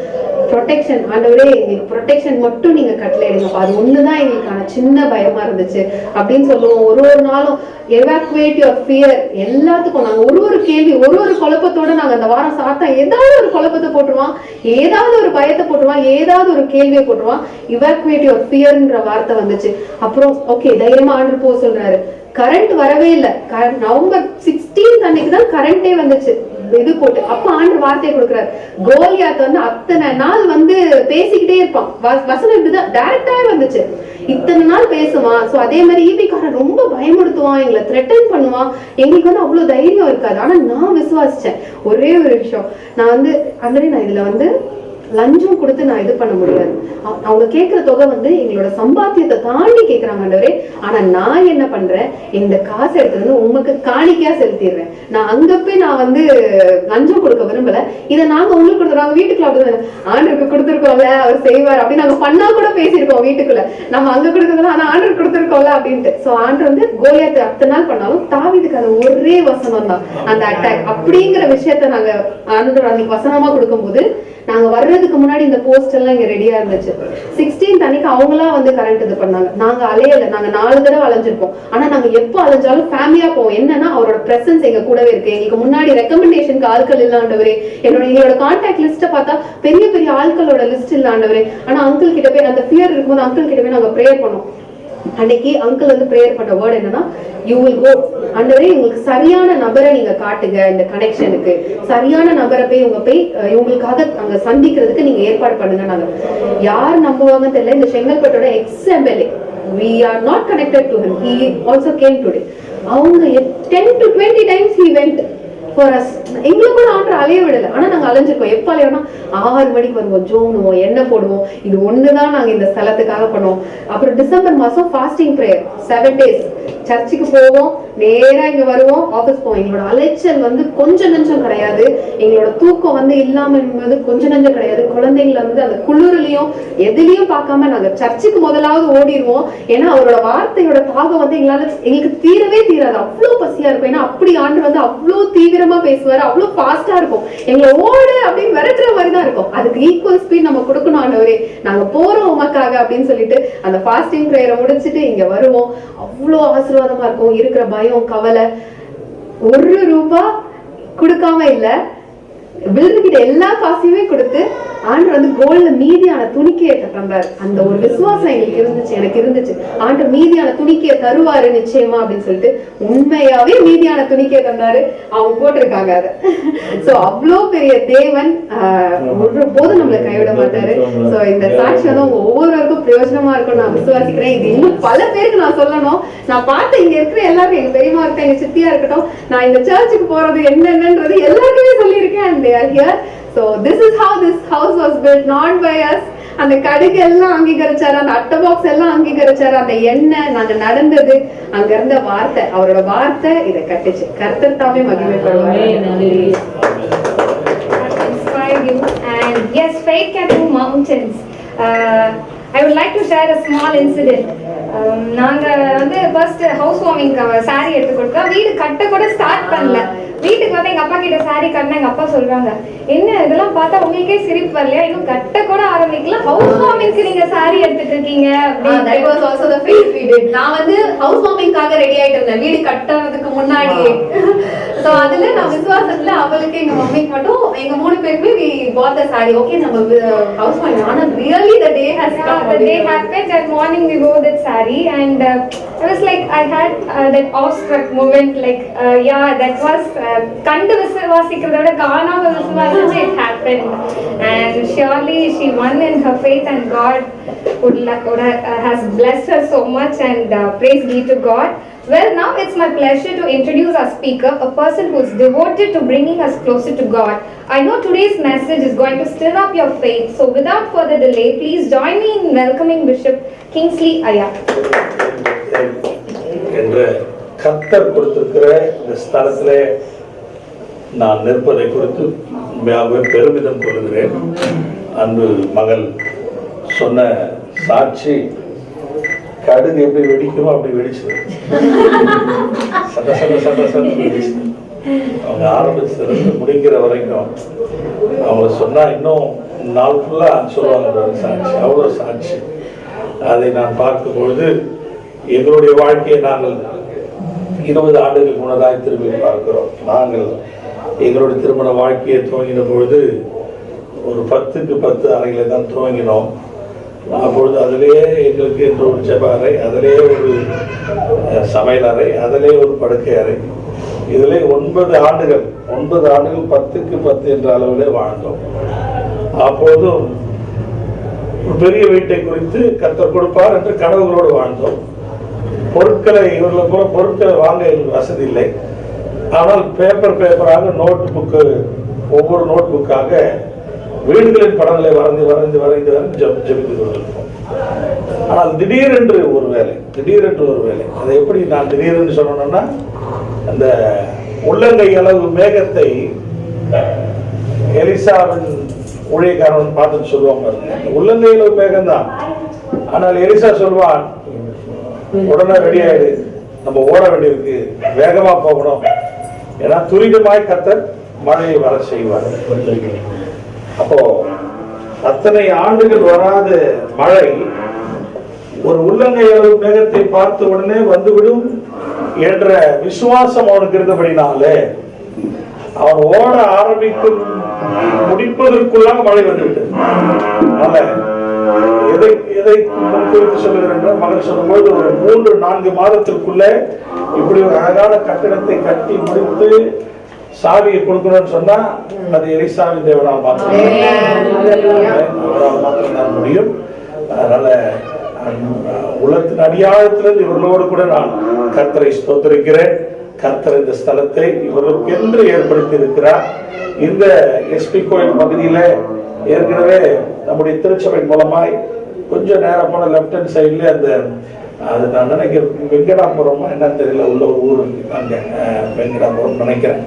ப்ரொடெக்ஷன், ஆண்டவரே எங்களுக்கு ப்ரொடெக்ஷன் மட்டும் நீங்க கட்டளை எடுங்கப்பா. அது ஒண்ணுதான் எங்களுக்கான சின்ன பயமா இருந்துச்சு அப்படின்னு சொல்லுவோம். ஒரு நாளும் எவாக்குவேட் யுவர் ஃபியர் எல்லாத்துக்கும் நாங்க ஒரு கேள்வி ஒரு குழப்பத்தோட நாங்க அந்த வாரம் சாத்தா ஏதாவது ஒரு குழப்பத்தை போட்டுருவான், ஏதாவது ஒரு பயத்தை போட்டுருவான், ஏதாவது ஒரு கேள்வியை போட்டுருவான். எவாக்குவேட் யுவர் ஃபியர்ன்ற வார்த்தை வந்துச்சு. அப்புறம் ஓகே தைரியமா ஆர்டர் போக சொல்றாரு. கரண்ட் வரவே இல்லை. நவம்பர் 16 அன்னைக்கு தான் கரண்டே வந்துச்சு இது போட்டு. அப்ப ஆண்டு வார்த்தையை கொடுக்குறாரு. கோலியாத் வந்து அத்தனை நாள் வந்து பேசிக்கிட்டே இருப்பான். வசனம் இப்படிதான் டைரக்டாவே வந்துச்சு. இத்தனை நாள் பேசுவான். சோ அதே மாதிரி ஈபிக்காரன் ரொம்ப பயமுடுத்துவான், எங்களை த்ரெட்டன் பண்ணுவான். எங்களுக்கு வந்து அவ்வளவு தைரியம் இருக்காது. ஆனா நான் விசுவாசிச்சேன் ஒரே ஒரு விஷயம். நான் வந்து அண்டரே நான் இதுல வந்து லஞ்சம் கொடுத்து நான் இது பண்ண முடியாது. அவங்க கேட்கிற தொகை வந்து எங்களோட சம்பாத்தியத்தை தாண்டி கேட்கிறாங்க ஆண்டவரே. ஆனா நான் என்ன பண்றேன், இந்த காசை எடுத்து வந்து உங்களுக்கு காணிக்கையா செலுத்திடுறேன். நான் அங்க போய் நான் வந்து லஞ்சம் கொடுக்க விரும்பல. இதை நாங்க உங்களுக்கு கொடுத்துருவோம். வீட்டுக்குள்ள அப்படி ஆண்டருக்கு கொடுத்துருக்கோம்ல, அவர் செய்வார் அப்படின்னு நாங்க பண்ணா கூட பேசியிருக்கோம் வீட்டுக்குள்ள. நம்ம அங்க கொடுக்கறதுல ஆனா ஆண்டருக்கு கொடுத்துருக்கோம்ல அப்படின்ட்டு. சோ ஆண்டர் வந்து கோலியாத்தை அத்தனை நாள் பண்ணாலும் தாவீதுக்கு அது ஒரே வசனம் தான் அந்த அட்டாக் அப்படிங்கிற விஷயத்த நாங்க ஆண்டர் அன்னைக்கு வசனமா கொடுக்கும் போது நாங்க வர்றதுக்கு முன்னாடி இந்த போஸ்ட் எல்லாம் இங்க ரெடியா இருந்துச்சு. 16 அன்னைக்கு அவங்களா வந்து கரண்ட் இது பண்ணாங்க. நாங்க அலையல, நாங்க 4 தடவை அலைஞ்சிருப்போம். ஆனா நாங்க எப்ப அலைஞ்சாலும் ஃபேமிலியா போவோம். என்னன்னா அவரோட பிரசன்ஸ் எங்க கூடவே இருக்கு. எங்களுக்கு முன்னாடி ரெக்கமெண்டேஷனுக்கு ஆட்கள் இல்லாண்டவரே, எங்களோட கான்டாக்ட் லிஸ்ட பார்த்தா பெரிய பெரிய ஆட்களோட லிஸ்ட் இல்லாண்டவரே. ஆனா அங்கிள் கிட்ட போய் அந்த ஃபியர் இருக்கும்போது அங்கிள் கிட்ட போய் நாங்க ப்ரேயர் பண்ணோம். அன்னைக்கு அங்கிள் வந்து ப்ரேயர் பண்ண வேர்ட் என்னன்னா, யூ வில் கோ ஆண்டவரே, உங்களுக்கு சரியான நபரை நீங்க காட்டுங்க, இந்த கனெக்ஷனுக்கு சரியான நபரை போய் இவங்களுக்காக அங்க சந்திக்கிறதுக்கு நீங்க ஏற்பாடு பண்ணுங்க. நாங்க யார் நம்புவாங்கன்னு தெரியல. இந்த செங்கல்பட்டோட X-MLA, we are not connected to him, he also came today. அவங்க 10 to 20 times he went for us. எங்களுக்கு கூட ஆண்டர் அலைய விடல. ஆனா நாங்க அலைஞ்சிருக்கோம். எப்ப அலையோம்னா 6 மணிக்கு வருவோம், ஜோனுவோம், எண்ணெய் போடுவோம். இது ஒண்ணுதான் நாங்க இந்த ஸ்தலத்துக்காக பண்ணுவோம். அப்புறம் டிசம்பர் மாசம் ஃபாஸ்டிங் பிரேயர் 7 days. சர்ச்சுக்கு போவோம், நேரா இங்க வருவோம், ஆபீஸ் போவோம். எங்களோட அலைச்சல் வந்து கொஞ்சம் நஞ்சம் கிடையாது. எங்களோட தூக்கம் வந்து இல்லாம என்பது கொஞ்சம் நஞ்சம் கிடையாது. குழந்தைங்களை வந்து அந்த குளிர்லயும் எதுலயும் பார்க்காம நாங்க சர்ச்சுக்கு முதலாவது ஓடிடுவோம். ஏன்னா அவரோட வார்த்தையோட தாகம் வந்து எங்களுக்கு தீரவே தீராது. அவ்வளவு பசியா இருக்கும். ஏன்னா அப்படி ஆண்டு வந்து அவ்வளவு தீவிரமா பேசுவாரு, அவ்வளவு ஃபாஸ்டா இருக்கும். எங்களை ஓடு அப்படின்னு விரட்டுற மாதிரி தான் இருக்கும். அதுக்கு ஈக்குவல் ஸ்பீட் நம்ம கொடுக்கணும் ஆண்டவரே, நாங்க போறோம் உமக்காக அப்படின்னு சொல்லிட்டு அந்த ஃபாஸ்டிங் பிரேயரை முடிச்சுட்டு இங்க வருவோம். அவ்வளவு ஆசீர்வாதமா இருக்கும். இருக்கிற பயம், கவலை, ₹1 கொடுக்காம இல்ல, பில்கிட்ட எல்லா காசையுமே கொடுத்து ஆண்டர் வந்து கோல்ட்ல மீதியான துணிக்கையை தந்தாரு. அந்த ஒரு விசுவாசம் எங்களுக்கு இருந்துச்சு, எனக்கு இருந்துச்சு. ஆண்டர் மீதியான துணிக்கையை தருவாரு நிச்சயமா அப்படின்னு சொல்லிட்டு உண்மையாவே மீதியான துணிக்கையை தந்தாரு. அவங்க போட்டிருக்காங்க அதை. சோ அவ்வளோ பெரிய தேவன் ஒரு போது நம்மளை கைவிட மாட்டாரு. சோ இந்த சாட்சி வந்து உங்க ஒவ்வொருவருக்கும் பிரயோஜனமா இருக்கும் நான் விசுவாசிக்கிறேன். இது இன்னும் பல பேருக்கு நான் சொல்லணும். நான் பார்த்த இங்க இருக்கிற எல்லாருக்கும், எங்க பெரியமா இருக்கட்டும், எங்க சித்தியா இருக்கட்டும், நான் இந்த சர்ச்சுக்கு போறது என்னன்றது எல்லாருக்குமே சொல்லியிருக்கேன். and they are here. So this is how this house was built, not by us. அந்த கடுகு எல்லாம் அங்கீகரிச்சாரு, அந்த அட்டை பாக்ஸ் எல்லாம் அங்கீகரிச்சாரு, அந்த எண்ணெய் நாங்க நடந்தது, அங்க இருந்த வார்த்தை, அவரோட வார்த்தை இதை கட்டுச்சு. கர்த்தர் தாமே மகிமைப்படுவார். And yes, faith can move mountains. I would like to share a small incident. நாங்க வந்து ஃபர்ஸ்ட் ஹவுஸ் வார்மிங் சாரி எடுத்து கொடுத்தோம். வீடு கட்ட கூட ஸ்டார்ட் பண்ணல. வீட்டுக்கு வந்து எங்க அப்பா கிட்ட saree கட்டினா எங்க அப்பா சொல்றாங்க, என்ன இதெல்லாம் பார்த்தா உங்களுக்கே சிரிப்பு வரலையா, இன்னும் கட்ட கூட ஆரம்பிக்கல, ஹவுஸ் வார்மிங்க்கு நீங்க saree எடுத்துட்டு இருக்கீங்க that was also the phase we did. நான் வந்து ஹவுஸ் வார்மிங்காக ரெடி ஆயிட்டு இருந்தேன் வீடு கட்டறதுக்கு முன்னாடியே. சோ அதுல நான் விசுவாசத்துல அவளுக்கு எங்க மம்மிக்கு மட்டும் எங்க 3 பேருமே we bought the saree. Okay, நம்ம ஹவுஸ் வார்மிங் ஆனா really the day has come. The day happened and morning we wore that saree and I was like, I had that awestruck moment, like yeah, that was kandu visvasikkradha vida kaanama visvasichu it happened, and surely she won in her faith and God has blessed her so much, and praise be to God. Well, now it's my pleasure to introduce our speaker, a person who is devoted to bringing us closer to God. I know today's message is going to stir up your faith, so without further delay, please join me in welcoming Bishop Kingsley Aya. என்ற கர்த்தர் கொடுத்திருக்கிற இந்த ஸ்தலத்திலே நான் நிற்பதை குறித்து உண்மையாகவே பெருமிதம் கொள்கிறேன். அன்பு மகள் சொன்ன சாட்சி கடுகு எப்படி வெடிக்குமோ அப்படி வெடிச்சது. சட்ட சட்ட சட்ட சட்ட வெடிச்சது. அவங்க ஆரம்பிச்சதுலேருந்து முடிக்கிற வரைக்கும் அவங்க சொன்னா இன்னும் நாள் ஃபுல்லா சொல்லுவாங்க சாட்சி, அவ்வளோ சாட்சி. அதை நான் பார்க்கும் பொழுது எங்களுடைய வாழ்க்கையை நாங்கள் 20 ஆண்டுகளுக்கு முன்னதாக திரும்பி பார்க்கிறோம். நாங்கள் எங்களுடைய திருமண வாழ்க்கையை துவங்கின பொழுது ஒரு 10க்கு 10 அறைகளை தான் துவங்கினோம். அப்பொழுது அதிலேயே எங்களுக்கு என்று ஒரு ஜெப அறை, அதிலேயே ஒரு சமையல் அறை, அதிலே ஒரு படுக்கை அறை. இதிலே 9 ஆண்டுகள் 10க்கு 10 என்ற அளவிலே வாழ்ந்தோம். அப்போதும் பெரிய வீட்டை குறித்து கர்த்தர் கொடுப்பார் என்று கனவுகளோடு வாழ்ந்தோம். பொருட்களை இவர்களை போல பொருட்களை வாங்க எங்களுக்கு வசதி இல்லை. ஆனால் பேப்பராக நோட் புக்கு, ஒவ்வொரு நோட் புக்காக வீடுகளின் படங்களை வரைந்து ஜெபித்து கொண்டிருப்போம். ஆனால் திடீரென்று ஒரு வேலை, அதை எப்படி நான் திடீரென்று சொல்லணும்னா, அந்த உள்ளங்கை அளவு மேகத்தை எலிசாவின் ஊழியக்காரன் பார்த்துட்டு சொல்லுவாங்க, உள்ளங்கை அளவு மேகம் தான். ஆனால் எலிசா சொல்வான், உடனே ரெடி ஆயிடு, நம்ம ஓட வேண்டியிருக்கு, வேகமா போகணும், ஏன்னா துரிதமாய் கர்த்தர் மழையை வர செய்வார். அப்போ அத்தனை ஆண்டுகள் வராத மழை ஒரு உள்ளங்கை அளவு மேகத்தை பார்த்த உடனே வந்துவிடும் என்ற விசுவாசம் அவனுக்கு இருந்தபடினாலே அவன் ஓட ஆரம்பிக்கும் முடிப்பதற்குள்ளாக மழை வந்துவிட்டது. எதை குறித்து சொல்லுகிறேன், மகள் சொல்லும்போது ஒரு 3-4 மாதத்திற்குள்ள இப்படி ஒரு அழகான கட்டிடத்தை கட்டி முடித்து சாவியை கொடுக்கணும்னு சொன்னா அது எலிசாவின் தேவனால் மாத்திரம் முடியும். அதனால உள்ளத்தின் அடியாழத்திலிருந்து இவர்களோடு கூட நான் கர்த்தரை ஸ்தோத்திரிக்கிறேன். கர்த்தர் இந்த ஸ்தலத்தை இவர்களுக்கு என்று ஏற்படுத்தி இருக்கிறார். இந்த எஸ்பி கோயில் பகுதியில ஏற்கனவே நம்முடைய திருச்சபை மூலமாய் கொஞ்சம் நேரம் போன லெப்ட் ஹேண்ட் சைட்ல அந்த அது நான் நினைக்கிறேன் வெங்கடாபுரம் என்னன்னு தெரியல, உள்ள ஒரு ஊர் அங்க வெங்கடாபுரம் நினைக்கிறேன்,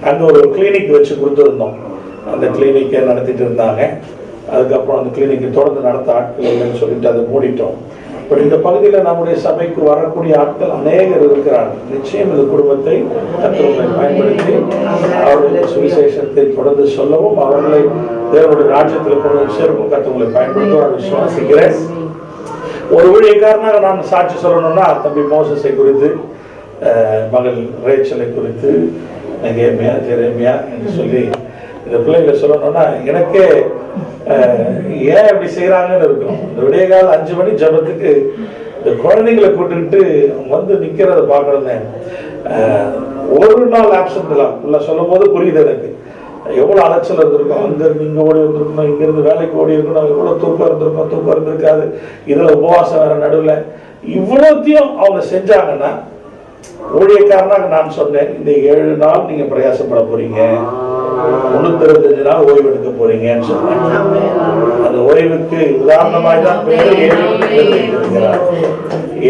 அங்க ஒரு கிளினிக் வச்சு கொடுத்துருந்தோம். அந்த கிளினிக்கை நடத்திட்டு இருந்தாங்க. அதுக்கப்புறம் அந்த கிளினிக்கை தொடர்ந்து நடத்த ஆட்கள் இல்லைன்னு சொல்லிட்டு அதை மூடிட்டோம். பட் இந்த பகுதியில் நம்முடைய சபைக்கு வரக்கூடிய ஆட்கள் அநேகர் இருக்கிறார்கள். நிச்சயம் இந்த குடும்பத்தை கர்த்தரை பயன்படுத்தி அவருடைய சுவிசேஷத்தை தொடர்ந்து சொல்லவும் அவர்களை தேவனுடைய ராஜ்யத்தில் கொண்டு சேர்க்கும் கர்த்தரை பயன்படுத்தும் விசுவாசிக்கிறேன். ஒரு ஊழியக்காரனாக நான் சாட்சி சொல்லணும்னா தம்பி மோசஸை குறித்து, மகள் ரேச்சலை குறித்து, நெகேமியா, ஜெரேமியா என்று சொல்லி இந்த பிள்ளைகளை சொல்லணும்னா எனக்கே ஏன் இப்படி செய்யறாங்கன்னு இருக்கும். இந்த விடிய காலம் 5 மணி ஜபத்துக்கு இந்த குழந்தைங்களை கூட்டுக்கிட்டு வந்து நிக்கிறத பாக்குறேன். ஒரு நாள் ஆப்சன்ட் இல்லை சொல்லும் போது புரியுது எனக்கு எவ்வளவு அலைச்சல் இருந்திருக்கும். அங்க இருந்து இங்க ஓடி இருந்திருக்கணும், இங்க இருந்து வேலைக்கு ஓடி இருக்கணும், எவ்வளவு தூக்கம் இருந்திருக்காது. இதுல உபவாசம் வேற நடுவில் இவ்வளோத்தையும் அவங்க செஞ்சாங்கன்னா, ஊழியக்காரனாக நான் சொன்னேன், இந்த 7 நாள் நீங்க பிரயாசப்பட போறீங்க, 365 நாள் ஓய்வு எடுக்க போறீங்கன்னு சொன்னேன். அந்த ஓய்வுக்கு உதாரணமாக தான்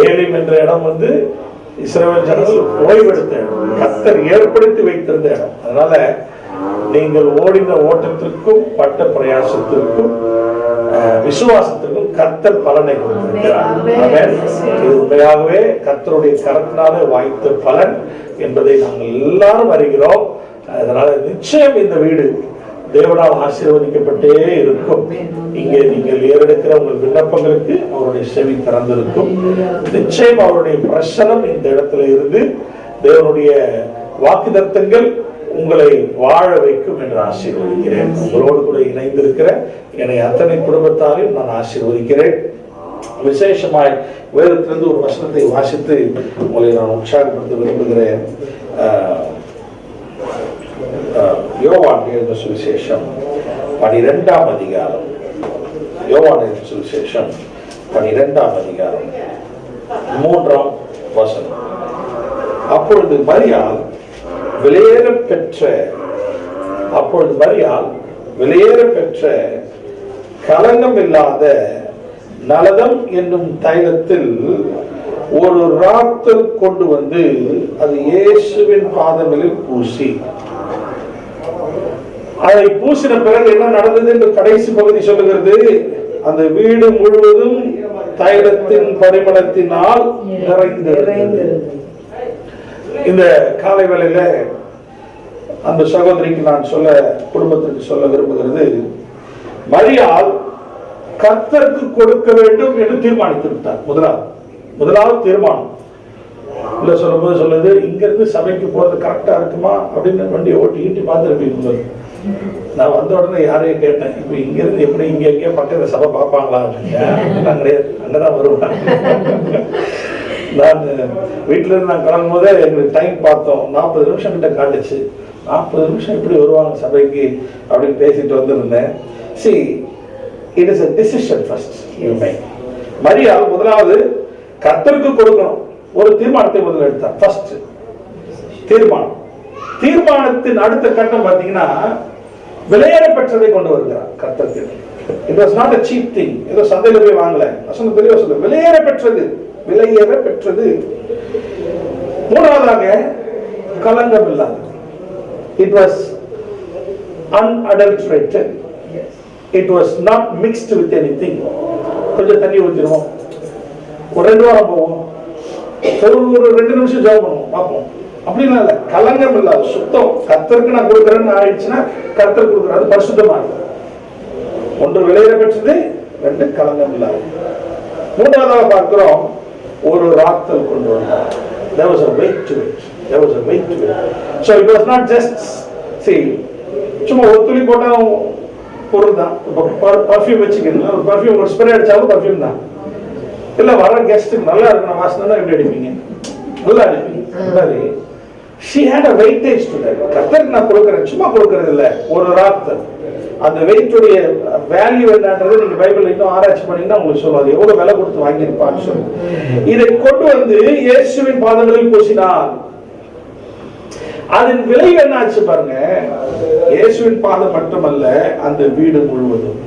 ஏலிம் என்ற இடம் வந்து இஸ்ரவேல் ஜனங்கள் ஓய்வு எடுத்த இடம், கர்த்தர் ஏற்படுத்தி வைத்திருந்த இடம். அதனால நீங்கள் ஓடின ஓட்டத்திற்கும் பட்ட பிரயாசத்திற்கும் விசுவாசத்திற்கும் கர்த்தர் பலனை கொடுத்திருக்கிறார். இது உண்மையாகவே கர்த்தருடைய கரத்தினாலே வாய்த்த பலன் என்பதை நாங்கள் எல்லாரும் அறிகிறோம். அதனால நிச்சயம் இந்த வீடு தேவனால் ஆசீர்வதிக்கப்பட்டே இருக்கும். இங்கே நீங்கள் ஏறெடுக்கிற உங்கள் விண்ணப்பங்களுக்கு அவருடைய செவி திறந்திருக்கும். நிச்சயம் அவருடைய பிரசனம் இந்த இடத்துல இருந்து தேவனுடைய வாக்குத்தத்தங்கள் உங்களை வாழ வைக்கும் என்று ஆசீர்வதிக்கிறேன். உங்களோடு கூட இணைந்திருக்கிற என்னை அத்தனை குடும்பத்தாரையும் நான் ஆசீர்வதிக்கிறேன். விசேஷமாய் வேதத்திலிருந்து ஒரு வசனத்தை வாசித்து உங்களை நான் உற்சாகப்படுத்த விரும்புகிறேன். யோவான் எழுதின சுவிசேஷம் 12ஆம் அதிகாரம். யோவான் எழுதின சுவிசேஷம் 12ஆம் அதிகாரம் 3ஆம் வசனம். அப்பொழுது மரியாள் விலையேற பெற்ற கலங்கம் இல்லாத நலதம் என்னும் தைலத்தில் ஒரு ராத்தல் கொண்டு வந்து அது இயேசுவின் பாதங்களில் பூசி, அதை பூசின பிறகு என்ன நடந்தது என்று கடைசி பகுதி சொல்லுகிறது. அந்த வீடு முழுவதும் தைலத்தின் பரிமளத்தினால் நிறைந்திருந்தது. இந்த காலை வேளையில அந்த சகோதரிக்கு நான் குடும்பத்திற்கு சொல்ல விரும்புகிறது, மரியாள் கர்த்தருக்கு கொடுக்க வேண்டும் என்று தீர்மானித்து விட்டார். முதலாவது தீர்மானம் இல்ல சொல்லும்போது சொல்லுது, இங்க இருந்து சபைக்கு போறது கரெக்டா இருக்குமா அப்படின்னு வண்டியை ஓட்டி பார்த்துருப்பீங்க. நான் வந்த உடனே யாரையும் கேட்டேன், இப்ப இங்க இருந்து எப்படி இங்க எங்கேயோ பக்கத்துல சபை பார்ப்பாங்களா அப்படின்னு. கிடையாது, அங்கதான் வருவேன். நான் வீட்டுல இருந்து நான் கிளம்பும் போதே எங்களுக்கு டைம் பார்த்தோம், 40 நிமிஷம் கிட்ட காட்டுச்சு. 40 நிமிஷம் எப்படி வருவாங்க சபைக்கு அப்படின்னு பேசிட்டு வந்திருந்தேன். See, it is a decision first you make. மரியாள் முதலாவது கர்த்தருக்கு கொடுக்கணும் ஒரு தீர்மானத்தை முதல்ல எடுத்தார். ஃபர்ஸ்ட் தீர்மானத்தின் அடுத்த கட்டம் பார்த்தீங்கன்னா விலையேற பெற்றதை கொண்டு வருகிறார் கர்த்தருக்கு. It was not a cheap thing. ஏதோ சந்தையில போய் வாங்கல, வசனம் தெளிவா சொல்லுது, விலையேற பெற்றது. மூணாவதாக கலங்கம் இல்லாதது. It was unadulterated. It was not mixed with anything. கொஞ்சம் தண்ணி ஊற்றிடுவோம், ஒரு 2 வாரம் போவோம், ஒரு 2 நிமிஷம் ஜெபம் பண்ணுவோம், பார்ப்போம். அப்படின்னா இல்ல, கலங்கம் இல்லாத சுத்தம். கர்த்தருக்கு நான் கொடுக்குறேன்னு ஆயிடுச்சுன்னா கர்த்தர் கொடுக்குறது பரிசுத்தமா இருக்கு. ஒன்று விலையில பெற்றது, 2 கலங்கம் இல்லாத. மூன்றாவதாக பார்க்கிறோம், ஒரு ராத்தல் கொண்டு வந்தார். There was a weight to it. So it was not just, see, சும்மா ஒரு துளி போட்டா பொருள் தான். பர்ஃபியூம் வச்சுக்கணும், ஒரு பர்ஃபியூம் ஒரு ஸ்ப்ரே அடிச்சாலும் பர்ஃபியூம் தான். இல்ல வர கெஸ்ட்டுக்கு நல்லா இருக்கணும் வாசனை எப்படி அடிப்பீங்க? நல்லா அடிப்பீங்க. She had a weightage to that. கர்த்தருக்கு நான் கொடுக்கிறேன், சும்மா கொடுக்கறது இல்ல, ஒரு ராத்தல். அந்த வெயிட்டுடைய வேல்யூ என்னன்றது நீங்க பைபிள் இன்னும் ஆராய்ச்சி பண்ணீங்கன்னா உங்களுக்கு சொல்லுவாங்க எவ்வளவு விலை கொடுத்து வாங்கியிருப்பான்னு சொல்லி. இதை கொண்டு வந்து இயேசுவின் பாதங்களில் பூசினார். அதன் விலை என்னாச்சு பாருங்க. இயேசுவின் பாதம் மட்டுமல்ல, அந்த வீடு முழுவதும்.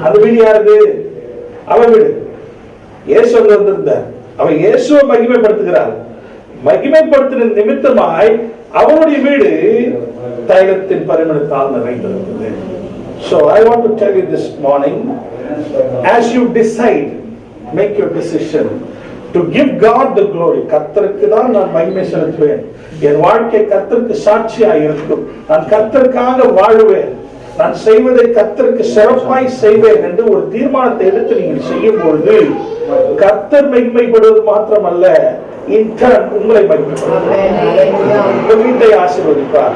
அந்த வீடு யாருது? அவன் வீடு. இயேசு அங்க வந்திருந்தார். அவன் இயேசுவை மகிமைப்படுத்துகிறார். மகிமைப்படுத்தின நிமித்தமாய் அவனுடைய வீடு தைலத்தின் பரிமளத்தால் நிறைந்திருந்தது. So I want to tell you this morning, as you decide, make your decision to give God the glory. கர்த்தருக்கு தான் நான் மகிமை செலுத்துவேன். என் வாழ்க்கை கர்த்தருக்கு சாட்சியாக இருக்கும். நான் கர்த்தருக்காக வாழுவேன். நான் செய்வதை கர்த்தருக்கு சிறப்பாய் செய்வேன் என்று ஒரு தீர்மானத்தை எடுத்து நீங்கள் செய்யும் பொழுது கர்த்தர் மகிமைப்படுவது மாத்திரமல்ல, இன்டர்ன் உங்களை மகிமைப்படுத்துவார். உங்க வீட்டை ஆசீர்வதிப்பார்.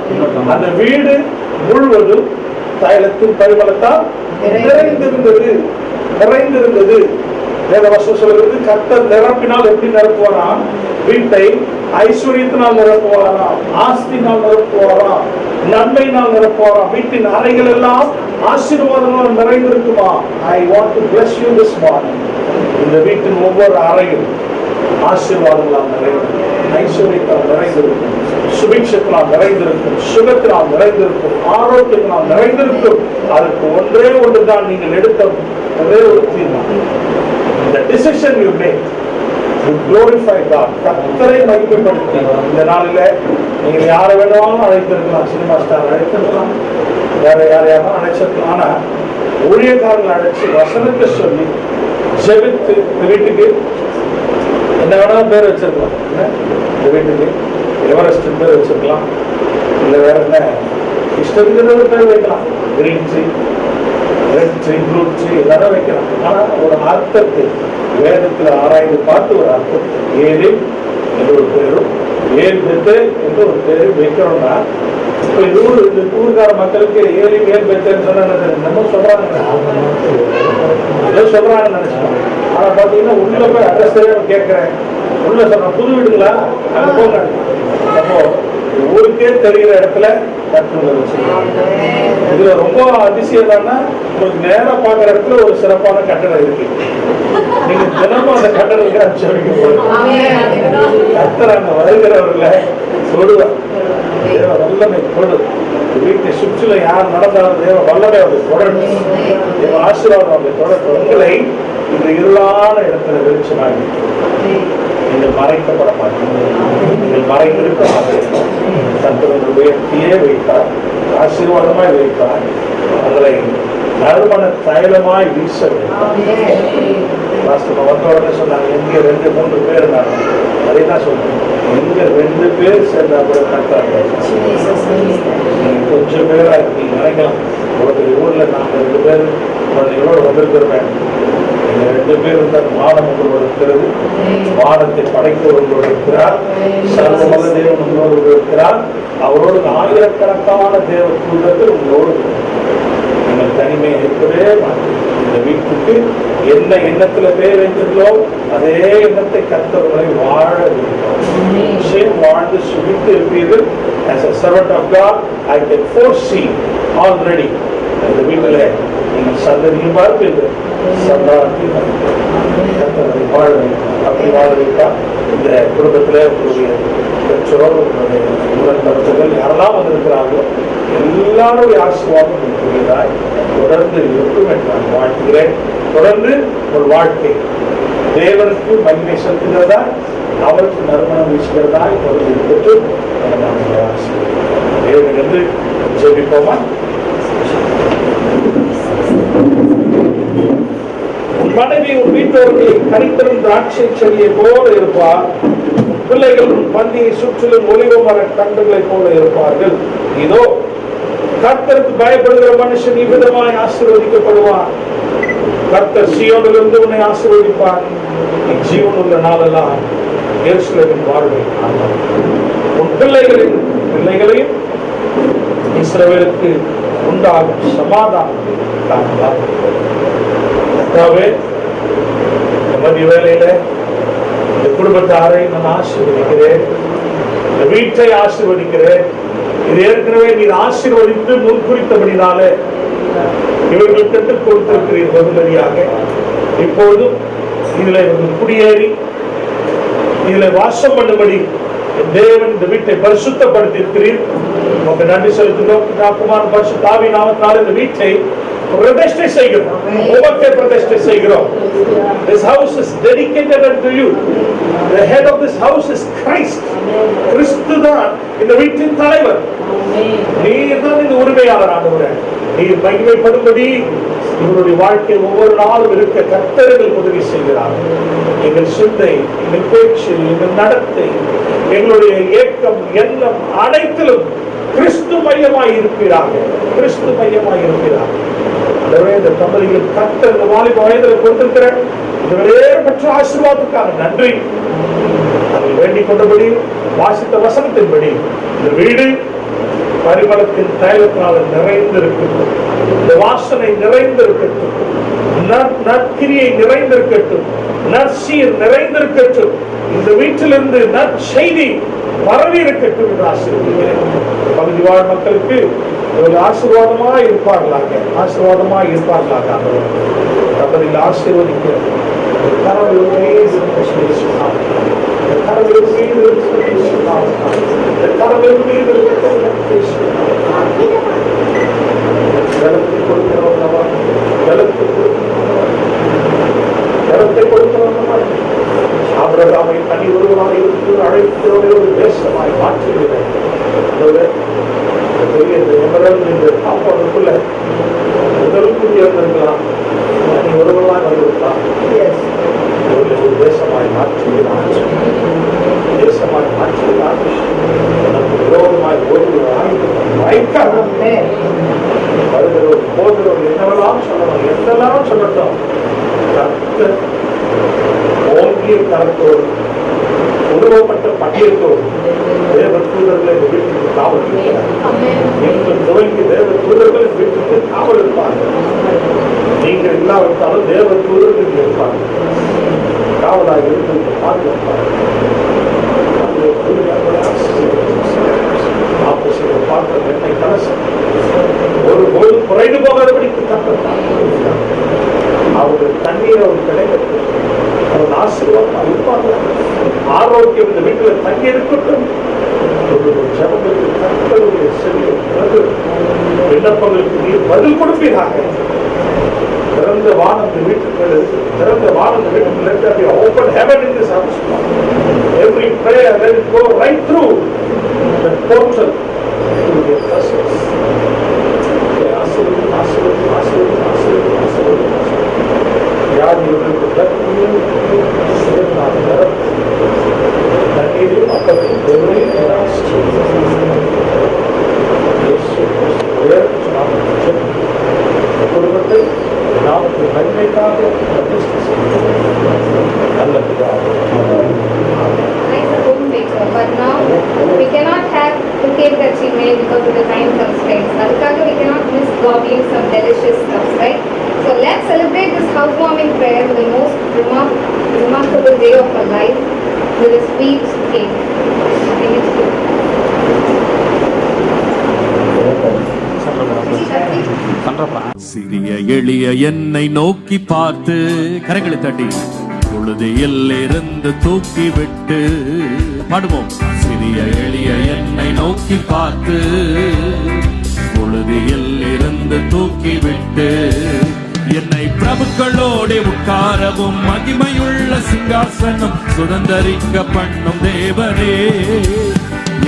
அந்த வீடு முழுவதும் தைலத்தின் பரிமளத்தால் நிறைந்திருந்தது. வேதவசனம் சொல்கிறது, கர்த்தர் நிரப்பினால் எப்படி நிரப்புவாராம்? வீட்டை ஐஸ்வர்யத்தினால் நிரப்புவாராம், ஆஸ்தினால் நிரப்புவாராம், நன்மையினால் நிரப்புவாராம். வீட்டின் அறைகள் எல்லாம் ஆசீர்வாதங்களால் நிறைந்திருக்குமா? I want to bless you this morning. இந்த வீட்டின் ஒவ்வொரு அறையும் ஆசீர்வாதங்களால் நிறைந்திருக்கும், ஐஸ்வர்யத்தால் நிறைந்திருக்கும், சுபிக்ஷத்தினால் நிறைந்திருக்கும், சுகத்தினால் நிறைந்திருக்கும், ஆரோக்கியத்தினால் நிறைந்திருக்கும். அதற்கு ஒன்றே ஒன்றுதான் நீங்கள் எடுத்த ஒரே ஒரு தீர்மானம். The decision you make to glorify God. கர்த்தரை மகிமைப்படுத்தி இந்த நாளில நீங்கள் யாரை வேணுமாலும் அழைத்திருக்கலாம். சினிமா ஸ்டார் அழைத்திருக்கலாம், வேற யாரையாலும் அழைச்சிருக்கலாம். ஆனா ஊழியக்காரர்கள் அழைச்சி வசனத்தை சொல்லி ஜெபித்து வீட்டுக்கு என்ன வேணாலும் பேர் வச்சிருக்கலாம். இந்த வீட்டுக்கு எவரெஸ்ட் பேர் வச்சிருக்கலாம், இல்லை வேற என்ன இஷ்டத்துக்கு பேர் வைக்கலாம், green tree, red tree, blue tree எல்லாரும் வைக்கலாம். ஆனா ஒரு அர்த்தத்தை வேதத்தில் ஆராய்ந்து பார்த்து ஒரு அர்த்தத்தை ஏலிம் என்ற ஒரு பேரும் ஏல் பெத்தேல் என்ற ஒரு பேரும் வைக்கிறோம்னா, இப்ப இந்த ஊருக்கார மக்களுக்கு ஏலிம் ஏல் பெத்தேன்னு சொன்னா நம்ம சொல்றாங்க, ஏதோ சொல்றாங்கன்னு நினைச்சோம். ஆனா பாத்தீங்கன்னா உள்ள போய் அட்ரஸ் கேட்கிறேன், உள்ள சொல்ற புது வீடுங்களா அங்க போங்க. அப்போ ஊருக்கே தெரிகிற இடத்துல கட்டுங்கள் வச்சிருக்காங்க. இதுல ரொம்ப அதிசயம் என்னன்னா, உங்களுக்கு நேரா பாக்குற இடத்துல ஒரு சிறப்பான கட்டணம் இருக்கு. நீங்க தினமும் அந்த கட்டணத்துக்கு அனுப்பிச்சு கத்துறாங்க வருகிறவர்களை சொல்லுவார். தேவ வல்லமை கொடு. வீட்டை சுற்றில யார் நடந்தாலும் தேவ வல்லமை அவரை தொடர்ந்து, தேவ ஆசீர்வாதம் அவரை தொடர்ந்து உங்களை இந்த இருளான இடத்துல வெளிச்சமாகி நீங்கள் மறைக்கப்பட மாட்டீங்க, நீங்கள் மறைந்திருக்க மாட்டீங்க. தங்களை உயர்த்தியே வைத்தார், ஆசீர்வாதமாய் வைத்தார், உங்களை நறுமண தைலமாய் வீச வைத்தார். வந்தோடனே சொன்னாங்க, எங்க 2-3 பேர் இருந்தாங்க, அதே தான் சொல்றேன், எங்க 2 பேர் சேர்ந்தா கூட கட்டாங்க. கொஞ்சம் பேரா இருக்கீங்க நினைக்கலாம், ஒரு ஊர்ல நாங்க 2 பேர் குழந்தைகளோடு வந்திருக்கிறோம். 2 பேர் இருந்தால் வானம் உங்களோடு இருக்கிறது, வானத்தை படைக்க உங்களோடு இருக்கிறார், சர்வமல்ல தேவன் உங்களோடு இருக்கிறார், அவரோடு ஆயிரக்கணக்கான தேவ தூதர்கள் உங்களோடு. நீங்கள் தனிமை இருக்கவே மாட்டீங்க. இந்த வீட்டுக்கு என்ன எண்ணத்துல பேர் வைத்தீர்களோ அதே எண்ணத்தை கர்த்தர்களை வாழ வைக்கும். வாழ்ந்து சுகித்து இருப்பீர்கள். As a servant of God, I can foresee already. இந்த வீட்டில் நீங்கள் சந்ததியும் பார்ப்பீர்கள், சந்தானத்தையும் வாழ வைக்கும். அப்படி வாழ வைத்தா இந்த குடும்பத்தில் உங்களுடைய பெற்றோர், உங்களுடைய உடன் கருத்துகள் யாரெல்லாம் வந்திருக்கிறார்களோ எல்லாருடைய ஆசீர்வாதம் இருக்கிறதாய் தொடர்ந்து இருக்கும் என்று நான் வாழ்கிறேன். தொடர்ந்து ஒரு வாழ்க்கை தேவனுக்கு மகிமை செலுத்துகிறதா, அவருக்கு நறுமணம் வீசுகிறதாய் தொடர்ந்து இருக்கட்டும். தேவன் என்று ஜெபிப்போமா? மனைவி உன் வீட்டோர்களை கனித்தரும் திராட்சை செடியை போல இருப்பார், பிள்ளைகள் பந்தியை சுற்றிலும் ஒலிவ மர கண்டுகளை போல இருப்பார்கள். இதோ கர்த்தருக்கு பயப்படுகிற மனுஷன் இவ்விதமாய் ஆசீர்வதிக்கப்படுவான். கர்த்தர் சீயோனிலிருந்து உன்னை ஆசீர்வதிப்பார். நீ ஜீவன் உள்ள நாளெல்லாம் எருசலேமின் வாழ்வை காண்பாய். உன் பிள்ளைகளையும் இஸ்ரவேலுக்கு உண்டாகும் சமாதானத்தை காண்பாய். மதிய வேளையில இந்த குடும்பத்தாரை நான் ஆசீர்வதிக்கிறேன், இந்த வீட்டை ஆசீர்வதிக்கிறேன். இது ஏற்கனவே நீர் ஆசீர்வதித்து முன்குறித்தபடினால இவர்கள் கற்றுக் கொடுத்திருக்கிறீர் வெகுமதியாக. இப்பொழுதும் இதுல இவர்கள் குடியேறி இதுல வாசம் பண்ணும்படி தேவன் இந்த வீட்டை பரிசுத்தப்படுத்தி இருக்கிறீர். உங்களுக்கு நன்றி செலுத்துகிறோம். குமாரன் பரிசுத்த ஆவியின் நாமத்தினால இந்த வீட்டை பிரதிஷ்டை செய்கிறோம், உமக்கே பிரதிஷ்டை செய்கிறோம். This house is dedicated unto you. The head of this house is Christ. கிறிஸ்து தான் இந்த வீட்டின் தலைவர். நீர் தான் இந்த உரிமையாளர். ஆண்டவரே, நீர் மகிமைப்படும்படி இவருடைய வாழ்க்கை ஒவ்வொரு நாளும் இருக்க கர்த்தர்கள் உதவி செய்கிறார்கள். எங்கள் சிந்தை, எங்கள் பேச்சு, எங்கள் நடத்தை, எங்களுடைய ஏக்கம், எண்ணம் அனைத்திலும் கிறிஸ்து மையமாய் இருப்பீராக, கிறிஸ்து மையமாய் இருப்பீராக. இந்த தம்பதிகள் கர்த்தர் இந்த வாலிப வயதில் கொடுத்திருக்கிற இந்த வேறுபட்ட ஆசீர்வாதத்துக்காக நன்றி. நாங்கள் வேண்டிக் கொண்டபடி வாசித்த வசனத்தின்படி இந்த வீடு பரிமளத்தின் தைலத்தினால் நிறைந்திருக்கட்டும், இந்த வாசனை நிறைந்திருக்கட்டும், நற்கிரியை நிறைந்திருக்கட்டும், நற்சீர் நிறைந்திருக்கட்டும். இந்த வீட்டிலிருந்து நற்செய்தி பரவி இருக்கட்டும் என்று ஆசீர்வதிக்கிறேன். பகுதி வாழ் மக்களுக்கு ஆசீர்வாதமாக இருப்பார்களாக, ஆசீர்வாதமாக இருப்பார்களாக. தம்பதியில் ஆசீர்வதிக்கிறேன். ஆபிரகாமை தனி ஒருவனாக இருந்து அழைக்கிறோட ஒரு தேசமாய் மாற்றுகிறேன். காப்பாடுக்குள்ள முதல் குடி இருந்திருக்கலாம், தனி ஒருவனாக வந்திருக்கலாம். ஒரு தேசமாய் மாற்றுகிறான், தேசமாய் மாற்றுகிறான். நமக்கு விரோதமாய் ஒரு ஆயுதம் வைக்காமல் என்னெல்லாம் சொல்லட்டும், கர்த்தர் ஓங்கிய கரத்தோடு உருவப்பட்ட பட்டியலோடு தேவ தூதர்களை வீட்டுக்கு காவல் இருக்கிறார். இன்று துவங்கி தேவ தூதர்கள் வீட்டுக்கு காவல் இருப்பார்கள். நீங்கள் இல்லாவிட்டாலும் தேவ தூதர்கள் இருப்பார்கள். காவலாக இருந்து பார்த்திருப்பார்கள். பார்க்க என்னை கலசம் ஒருபோது குறைந்து போகாதபடிக்கு அவர்கள் தண்ணீர் அவர் கிடைக்கிறது. அவன் ஆசீர்வாதம் இருப்பார்கள். ஆரோக்கியம் இந்த வீட்டில் தங்கி இருக்கட்டும். ஜபங்களுக்கு கர்த்தருடைய செவியை திறந்து விண்ணப்பங்களுக்கு நீர் பதில் கொடுப்பீராக. திறந்த வானம் இந்த வீட்டுக்குள் இருக்கு. திறந்த வானம் இந்த வீட்டுக்குள் இருக்கு. Open heaven in this house. Every prayer let it go right through the portal to your presence. யாதிகளுக்கு தண்ணீரையும் அப்பத்தையும் குடும்பத்தை நாமக்கு நன்மைக்காக நல்ல but now we cannot have the cake that she made because of the time constraints. Adhikaga we cannot miss gobbling some delicious stuff, right? So let's celebrate this housewarming prayer with the most remarkable day of her life with a sweet cake. சிறிய எளிய என்னை நோக்கி பார்த்து கரங்களை தட்டி பொழுதில் இருந்து தூக்கி விட்டு பாடுவோம். சிறிய எளிய என்னை நோக்கி பார்த்து பொழுதில் இருந்து தூக்கி விட்டு என்னை பிரபுக்களோடு உட்காரவும் மகிமையுள்ள சிங்காசனம் சுதந்தரிக்க பண்ணும் தேவனே.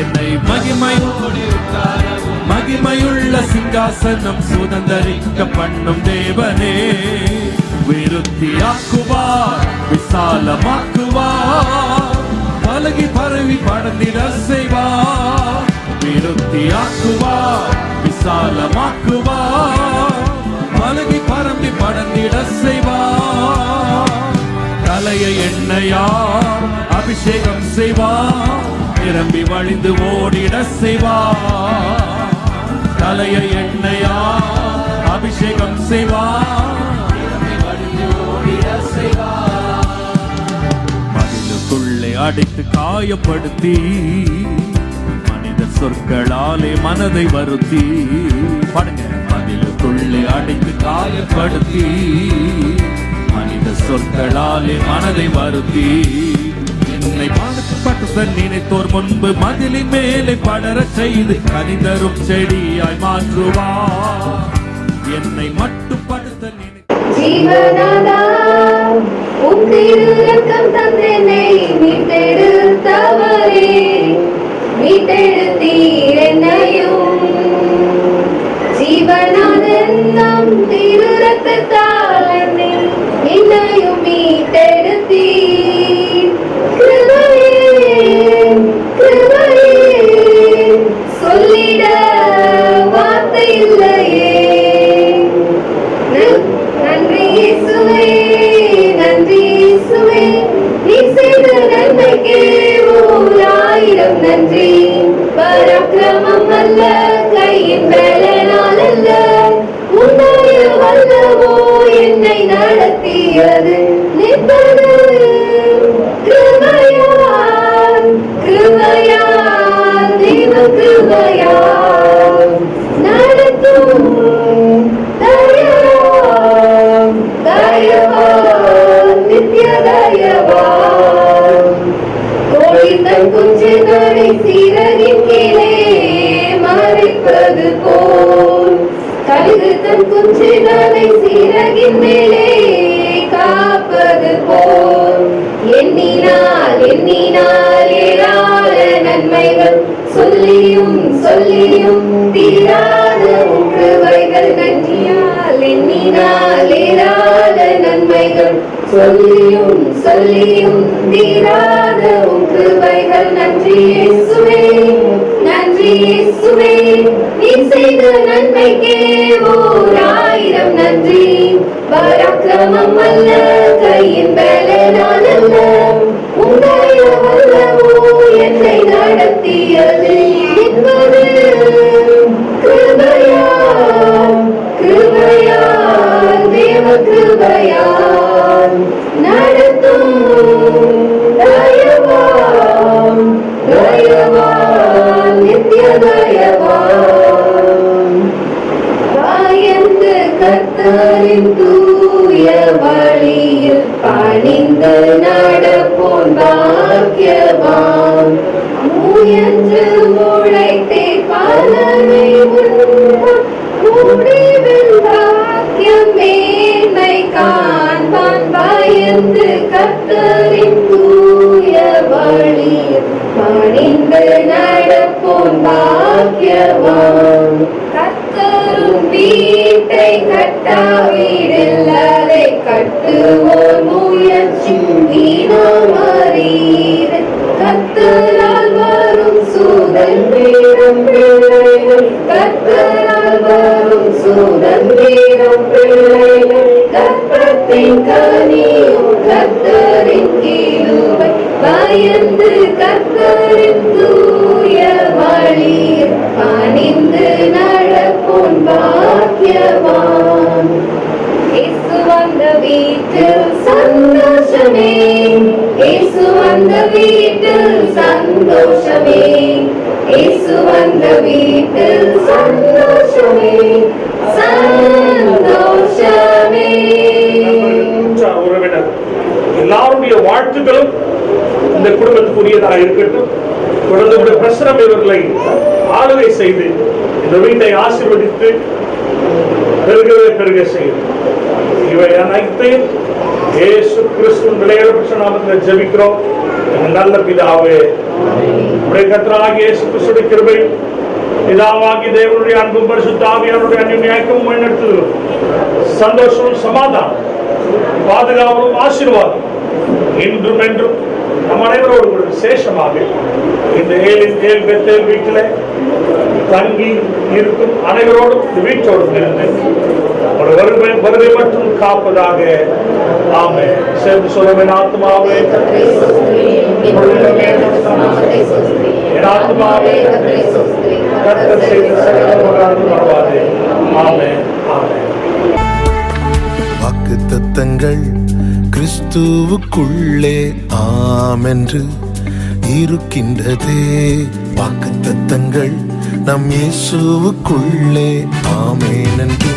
என்னை மகிமையோடு உட்காரவும் மகிமையுள்ள சிங்காசனம் சுதந்தரிக்க பண்ணும் தேவனே. விருத்தியாக்குவார், விசாலமாக்குவார், பலகி பரவி படர்ந்திட செய்வார். விருத்தியாக்குவார், விசாலமாக்குவார், பலகி பரம்பி படர்ந்திட செய்வார். தலையை எண்ணெயார் அபிஷேகம் செய்வார், நிரம்பி வழிந்து ஓடிட செய்வார். தலையை எண்ணெயார் அபிஷேகம் செய்வார், மதிலுக்குள்ளே அடைத்து காயப்படுத்தி மனித சொற்களாலே மனதை வருத்தி பாடுங்க. மதிலுக்குள்ளே அடைத்து காயப்படுத்தி மனித சொற்களாலே மனதை வருத்தி என்னை பாடுபட்ட நினைத்தோர் முன்பு மதிலின் மேலே படர செய்து கனிதரும் செடியாய் மாற்றுவார். என்னை மட்டுப்படுத்த ஜீவனாதா உம் திருரத்தம் தந்தென்னை மீட்டெடுத்தவரே, மீட்டெடுத்தீர் என்னையும். ஜீவனாதென்னும் திருரத்தத்தால் என்னையும் மீட்டெடுத்தீர். கிருபையே கிருபையே சொல்லிட வார்த்தை இல்லையே. நன்றி இயேசுவே, நன்றி இயேசுவே, நீ செய்த நன்மைக்கே 1000 நன்றி. பராக்கிரமம் அல்ல, கையின் பலனால் அல்ல, உன்னுடைய வல்லவோ என்னை நடத்தியது. நிற்பது கிருபையால், கிருபையால், தேவ கிருபையால் நடத்தும் தயவால், தயவால், நித்ய தயவால். கோழி தன் குஞ்சுகளை சீரகின் கீழே மறைப்பது போல், கழுகு தன் குஞ்சுகளை சீரகின் மேலே காப்பது போல், எண்ணினால் எண்ணினால் ஏராள நன்மைகள் சொல்லியும் சொல்லியும் தீராத உம் கிருபைகள். நன்றியால் எண்ணினால் ஏராள நன்மைகள் சொல்லியும் சொல்லியும் தீராத உம் கிருபைகள். நன்றி இயேசுவே, நன்றி இயேசுவே, நீ செய்த நன்மைக்கே 1000 நன்றி. பராக்கிரமம் அல்ல, கையின் பலனால் அல்ல, உம்முடைய வல்லமோ என்னை நடத்தியது என்பது கிருபையால், கிருபையால், தேவ கிருபையால் நடத்தும் தயவால், தயவால், நித்திய தயவால். பயந்து கர்த்தரின் தூய வழியில் பணிந்து நடப்போன் பாக்கியவான். முயன்று உழைத்தே பலனை உண்பான், முடிவில் பாக்கியம் மேன்மை காண்பான். பயந்து கர்த்தரின் தூய வழியில் பணிந்து நடப்போன் பாக்கியவான். கர்த்தரும் வீட்டை கட்டாவிடில், அதை கட்டுவோர் முயற்சி வீணாமறீர். கர்த்தரால் வரும் சுதந்திரம் பிள்ளைகள், கர்த்தரால் வரும் சுதந்திரம் பிள்ளைகள். கர்த்தத்தின் கனியும் கர்த்தரின் கிருபை, பயந்து கர்த்தரின் தூய வழியில் பணிந்து நடப்போன் பாக்கியவான். இயேசு வந்த வீட்டில் சந்தோஷமே, இயேசு வந்த வீட்டில் சந்தோஷமே, இயேசு வந்த வீட்டில் சந்தோஷமே, சந்தோஷமே. உறவினர் எல்லாருடைய வாழ்த்துக்களும் இந்த குடும்பத்துக்குரியதாக இருக்கட்டும். தொடர்ந்து பிரசனம் இவர்களை ஆளுகை செய்து இந்த வீட்டை ஆசீர்வதித்து பெருகவே பெருக செய்யும். இவை அனைத்தையும் இயேசு கிறிஸ்துவின் விலையேறப்பட்ட நாமத்தில் ஜெபிக்கிறோம் எங்கள் நல்ல பிதாவே. உடைய கர்த்தராகிய இயேசு கிறிஸ்துவின் கிருபை, பிதாவாகிய தேவனுடைய அன்பும் பரிசுத்த ஆவியானவருடைய அன்பின் ஐக்கியமும் வழிநடத்துதலும், சந்தோஷமும் சமாதானம், பாதுகாவலும் ஆசீர்வாதம் இன்றும் என்றும் நம் அனைவரோடு கூட விசேஷமாக இந்த ஏழு பெத்தேல் வீட்டில் தங்கி இருக்கும் அனைவரோடும் இந்த வீட்டோடும் இருந்து ஒரு வருகை மட்டும் காப்பதாக. ஆமென். சேர்ந்து சொல்லுவேன். ஆத்மாவே என் ஆத்மாவே கர்த்தர் செய்த சகல உபகாரங்களும் மறவாதே. ஆமென். ஆமென். வாக்குத்தத்தங்கள் கிறிஸ்துவுக்குள்ளே ஆமென்று இருக்கின்றதே. வாக்குத்தத்தங்கள் நம் இயேசுவுக்குள்ளே ஆமென் என்று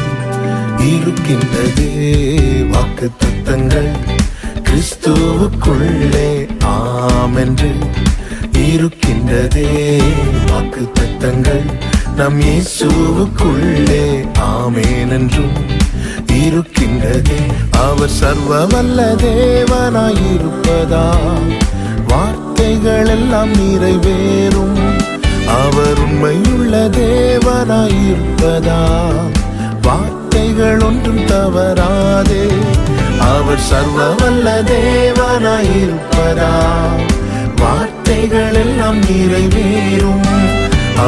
இருக்கின்றதே. வாக்குத்தத்தங்கள் கிறிஸ்துவுக்குள்ளே ஆமென்று இருக்கின்றதே. வாக்குத்தத்தங்கள் நம் இயேசுவுக்குள்ளே ஆமென் என்றும் இருக்கின்றதே. அவர் சர்வ வல்ல தேவனாயிருப்பதா வார்த்தைகள் எல்லாம் நிறைவேறும். அவர் உண்மையுள்ள தேவனாயிருப்பதா வார்த்தைகள் ஒன்றும் தவறாதே. அவர் சர்வ வல்ல தேவனாயிருப்பதா வார்த்தைகள் எல்லாம் நிறைவேறும்.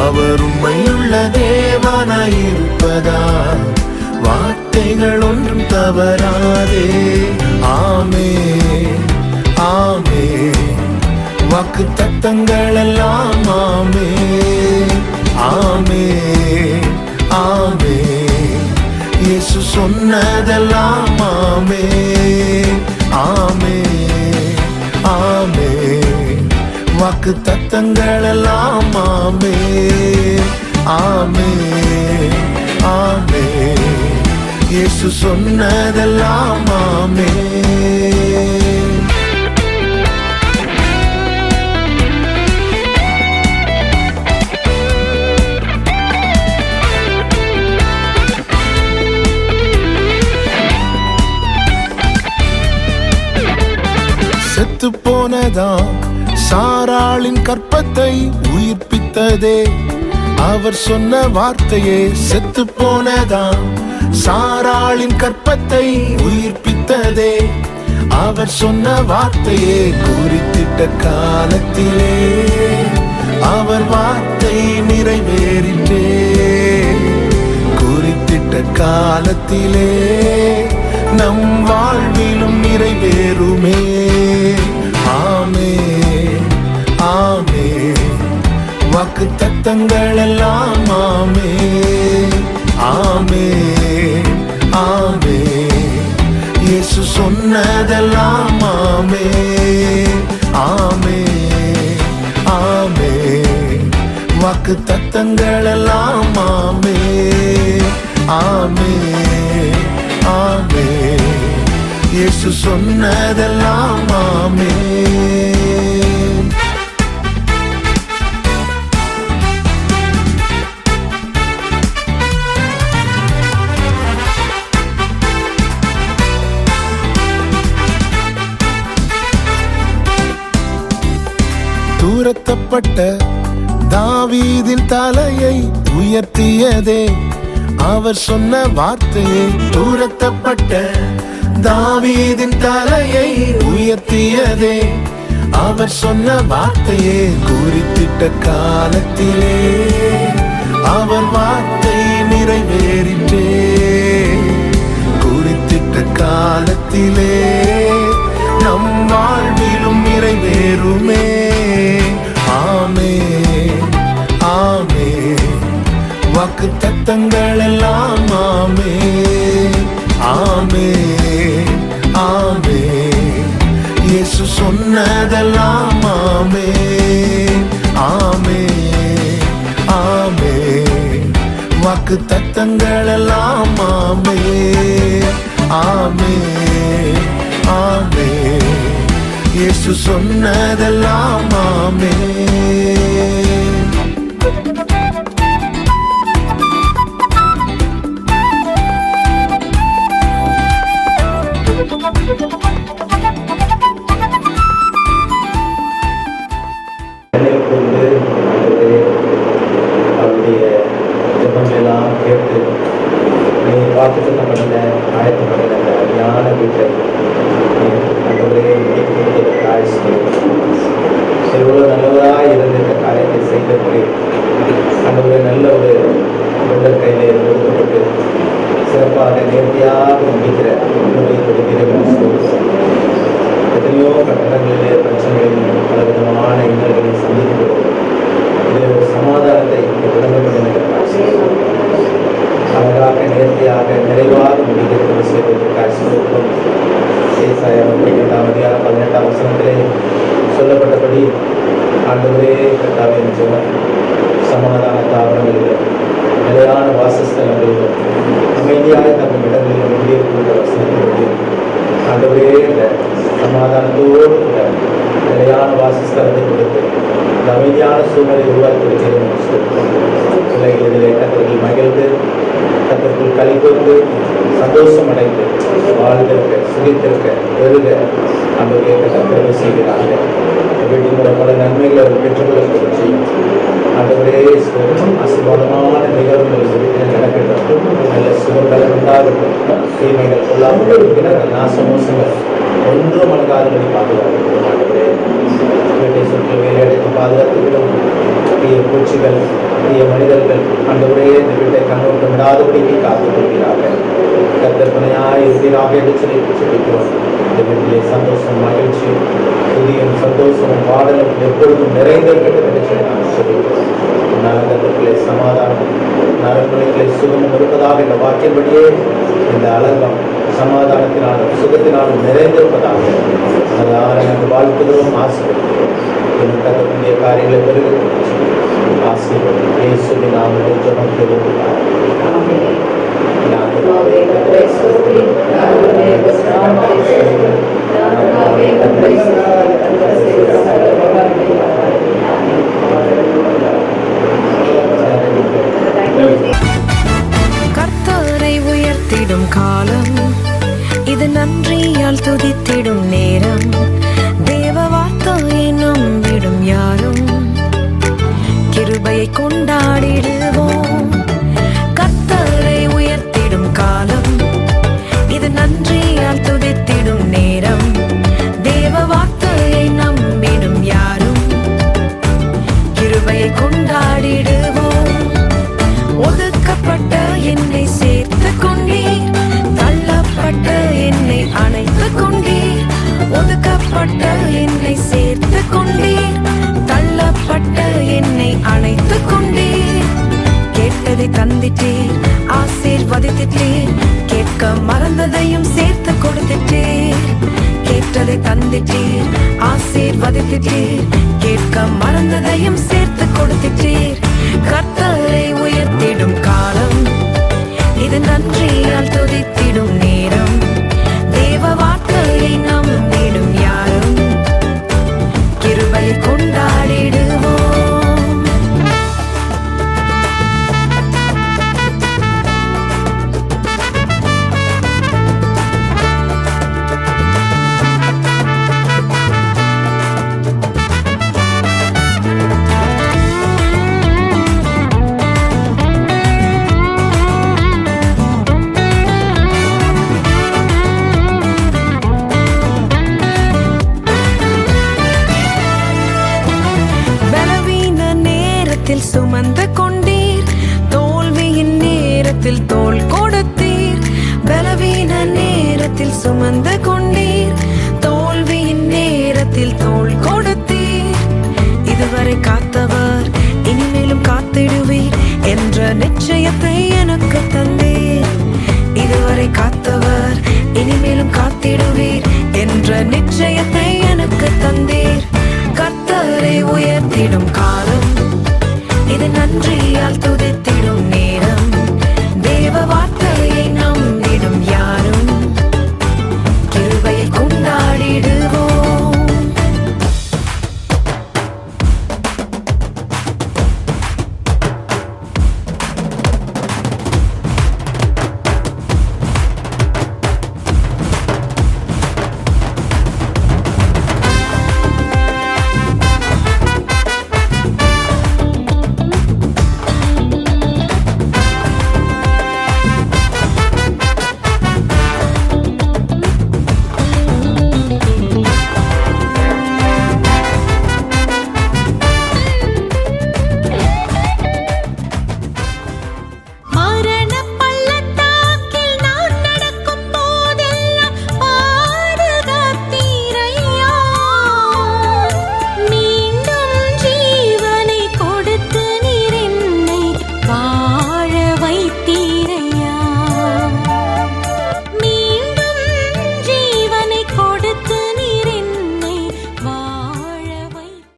அவர் உண்மையுள்ள தேவனாயிருப்பதா வார்த்தைகள் ஒன்றும் தவறாதே. ஆமென். ஆமென். வாக்குத்தத்தங்கள் எல்லாம் ஆமென். ஆமென். ஆமென். இயேசு சொன்னதெல்லாம் ஆமென். ஆமென். ஆமென். வாக்குத்தத்தங்கள் எல்லாம் ஆமென். ஆமென். ஆமென். இயேசு சொன்னதெல்லாம் ஆமென். செத்து போனதா சாராளின் கற்பத்தை உயிர்ப்பித்ததே. அவர் சொன்ன வார்த்தையே செத்து போனதா சாராளின் கற்பத்தை உயிர்ப்பித்ததே. அவர் சொன்ன வார்த்தையே குறித்திட்ட காலத்திலே அவர் வார்த்தை நிறைவேறிற்றே. குறித்திட்ட காலத்திலே நம் வாழ்விலும் நிறைவேறுமே. ஆமென் ஆமென் வாக்குத்தத்தங்கள் எல்லாம் ஆமென் ஆமென் ஆமென் இயேசு சொன்னதெல்லாம் ஆமென் ஆமென் ஆமென் வாக்குத்தத்தங்கள் எல்லாம் ஆமென் ஆமென் ஆமென் இயேசு சொன்னதெல்லாம் ஆமென். தூரத்தப்பட்ட தாவீதின் தலையை உயர்த்தியதே அவர் சொன்ன வார்த்தையை. தூரத்தப்பட்ட தாவீதின் தலையை உயர்த்தியதே அவர் சொன்ன வார்த்தையே. குறித்திட்ட காலத்திலே அவர் வார்த்தை நிறைவேறிற்றே. குறித்திட்ட காலத்திலே நம் வாழ்விலும் நிறைவேறுமே. ஆமென் ஆமென் வாக்குத்தத்தங்கள் எல்லாம் ஆமென் ஆமென் ஆமென் இயேசு சொன்னதெல்லாம் ஆமென் ஆமென் ஆமென் வாக்குத்தத்தங்கள் எல்லாம் ஆமென் ஆமென் ஆமென் இயேசு சொன்னதெல்லாம் ஆமென். அவருடைய ஜபங்களெல்லாம் கேட்டு நீ வாக்குத்தத்தப்பட்ட ஆயத்தப்பட்ட ஞான வீட்டை எவ்வளோ நல்லவராக இருந்து இந்த காரியத்தை செய்தபடி அந்த நல்ல ஒரு உடல் கையில் கொடுக்கப்பட்டு சிறப்பாக நேர்த்தியாக முடிக்கிற எத்தனையோ கட்டடங்களிலே பிரச்சனைகளில் பலவிதமான இன்னல்களை சந்திக்கிறோம். இது ஒரு சமாதானத்தை விளங்கப்படுகின்ற காட்சி அழகாக நேர்த்தியாக நிறைவாக முடிக்கிற விஷயத்திற்கு காட்சி கொடுக்கும். ஏசாயா 18 வசனத்திலே சொல்லப்பட்டபடி ஆண்டவரே கர்த்தாவின் ஜெபம் சமாதான தாவரங்களிலும் நிலையான வாசஸ்தலங்களிலும் அமைதியாக தங்கள் இடங்களிலும் முடியக்கூடிய வசனத்திற்கு ஆண்டவரே இந்த சமாதானத்தோடு கூட நிலையான வாசஸ்தலத்தை கொடுத்து இந்த அமைதியான சூழ்நிலை உருவாக்கி கொடுக்கிறேன். பிள்ளைகள் இதிலே கத்தர்கள் மகிழ்ந்து கத்தர்கள் களி கொண்டு சந்தோஷம் அடைந்து வாழ்ந்திருக்க சுகித்திருக்க பெருக அந்த கத்தர்களை செய்கிறார்கள். வீட்டின் மூலம் பல நன்மைகளை அவர் பெற்றுக்கொள்ள செய்யும். ஆண்டவரே ஆசீர்வாதமான நிகழ்வுகள் வீட்டில் நடக்கட்டும். நல்ல சுகங்கள் உண்டாகட்டும். தீமைகள் கொள்ளாமல் இருக்கிற நாசமோசங்கள் ஒன்றும் மனக்காதலை பாதுகாக்கட்டும். ஆண்டவரே வீட்டை சுற்றி வேலையடைத்து பாதுகாத்துவிடும். தீய பூச்சிகள் தீய மனிதர்கள் ஆண்டவரே இந்த வீட்டை கண்ணோட்டம் விடாதபடிக்கு காத்துக் கொள்கிறார்கள். கர்த்தர்பனையாய் இருக்கிறாக என்று சொல்லி சொல்லிக்கிறோம். இந்த வீட்டிலே சந்தோஷம் மகிழ்ச்சி புதியும் சந்தோஷமும் பாடலும் எப்பொழுதும் நிறைந்திருக்கட்டும் என்று சொல்லி நாங்கள் சொல்லிக்கிறோம். நலங்கத்திலே சமாதானம் நலன்களை சுகமும் இருப்பதாக இந்த வாக்கியப்படியே இந்த அலங்கம் சமாதானத்தினாலும் சுகத்தினாலும் நிறைந்திருப்பதாக அதனால் எனக்கு வாழ்த்துகிறோம். ஆசீர்வதிக்கிறோம். இன்னும் கத்தக்கூடிய காரியங்களை பெருக ஆசீர்வதிக்கிறோம். இயேசுவின் நாமத்தில் ஜெபம் கேட்கிறார். கர்த்தரை உயர்த்திடும் காலம் இது, நன்றியால் துதித்திடும் நேரம். தேவ வார்த்தையை நம்பிடும் யாரும் கிருபையை கொண்டாடிடுவோம். கர்த்தரை உயர்த்திடும் காலம் இது, நன்றியால் துதித்திடும் நேரம். தேவ வார்த்தையை நம்பிடும் யாரும் கிருபையை கொண்டாடிடுவோம். ஒதுக்கப்பட்ட என்னை சேர்த்து கொண்டீர், தள்ளப்பட்ட துதித்திட்டீர். கேட்க மறந்ததையும் சேர்த்து கொடுத்திட்டீர். கர்த்தரை உயர்த்திடும் காலம் இது, நன்றியால் துதித்திடும் நேரம். தேவ வார்த்தையை நம்பிடும் யாரும் கிருபையை கொண்டாடிடுவோம். பலவீன நேரத்தில் சுமந்து கொண்டீர். தோல்வியின் நேரத்தில் தோள் கொடுத்தீர். பலவீன நேரத்தில் சுமந்து கொண்டீர். தோல்வியின் நேரத்தில் தோள் கொடுத்தீர். இதுவரை காத்தவர் இனிமேலும் காத்திடுவீர் என்ற நிச்சயத்தை எனக்கு தந்தீர். இதுவரை காத்தவர் இனிமேலும் காத்திடுவீர் என்ற நிச்சயத்தை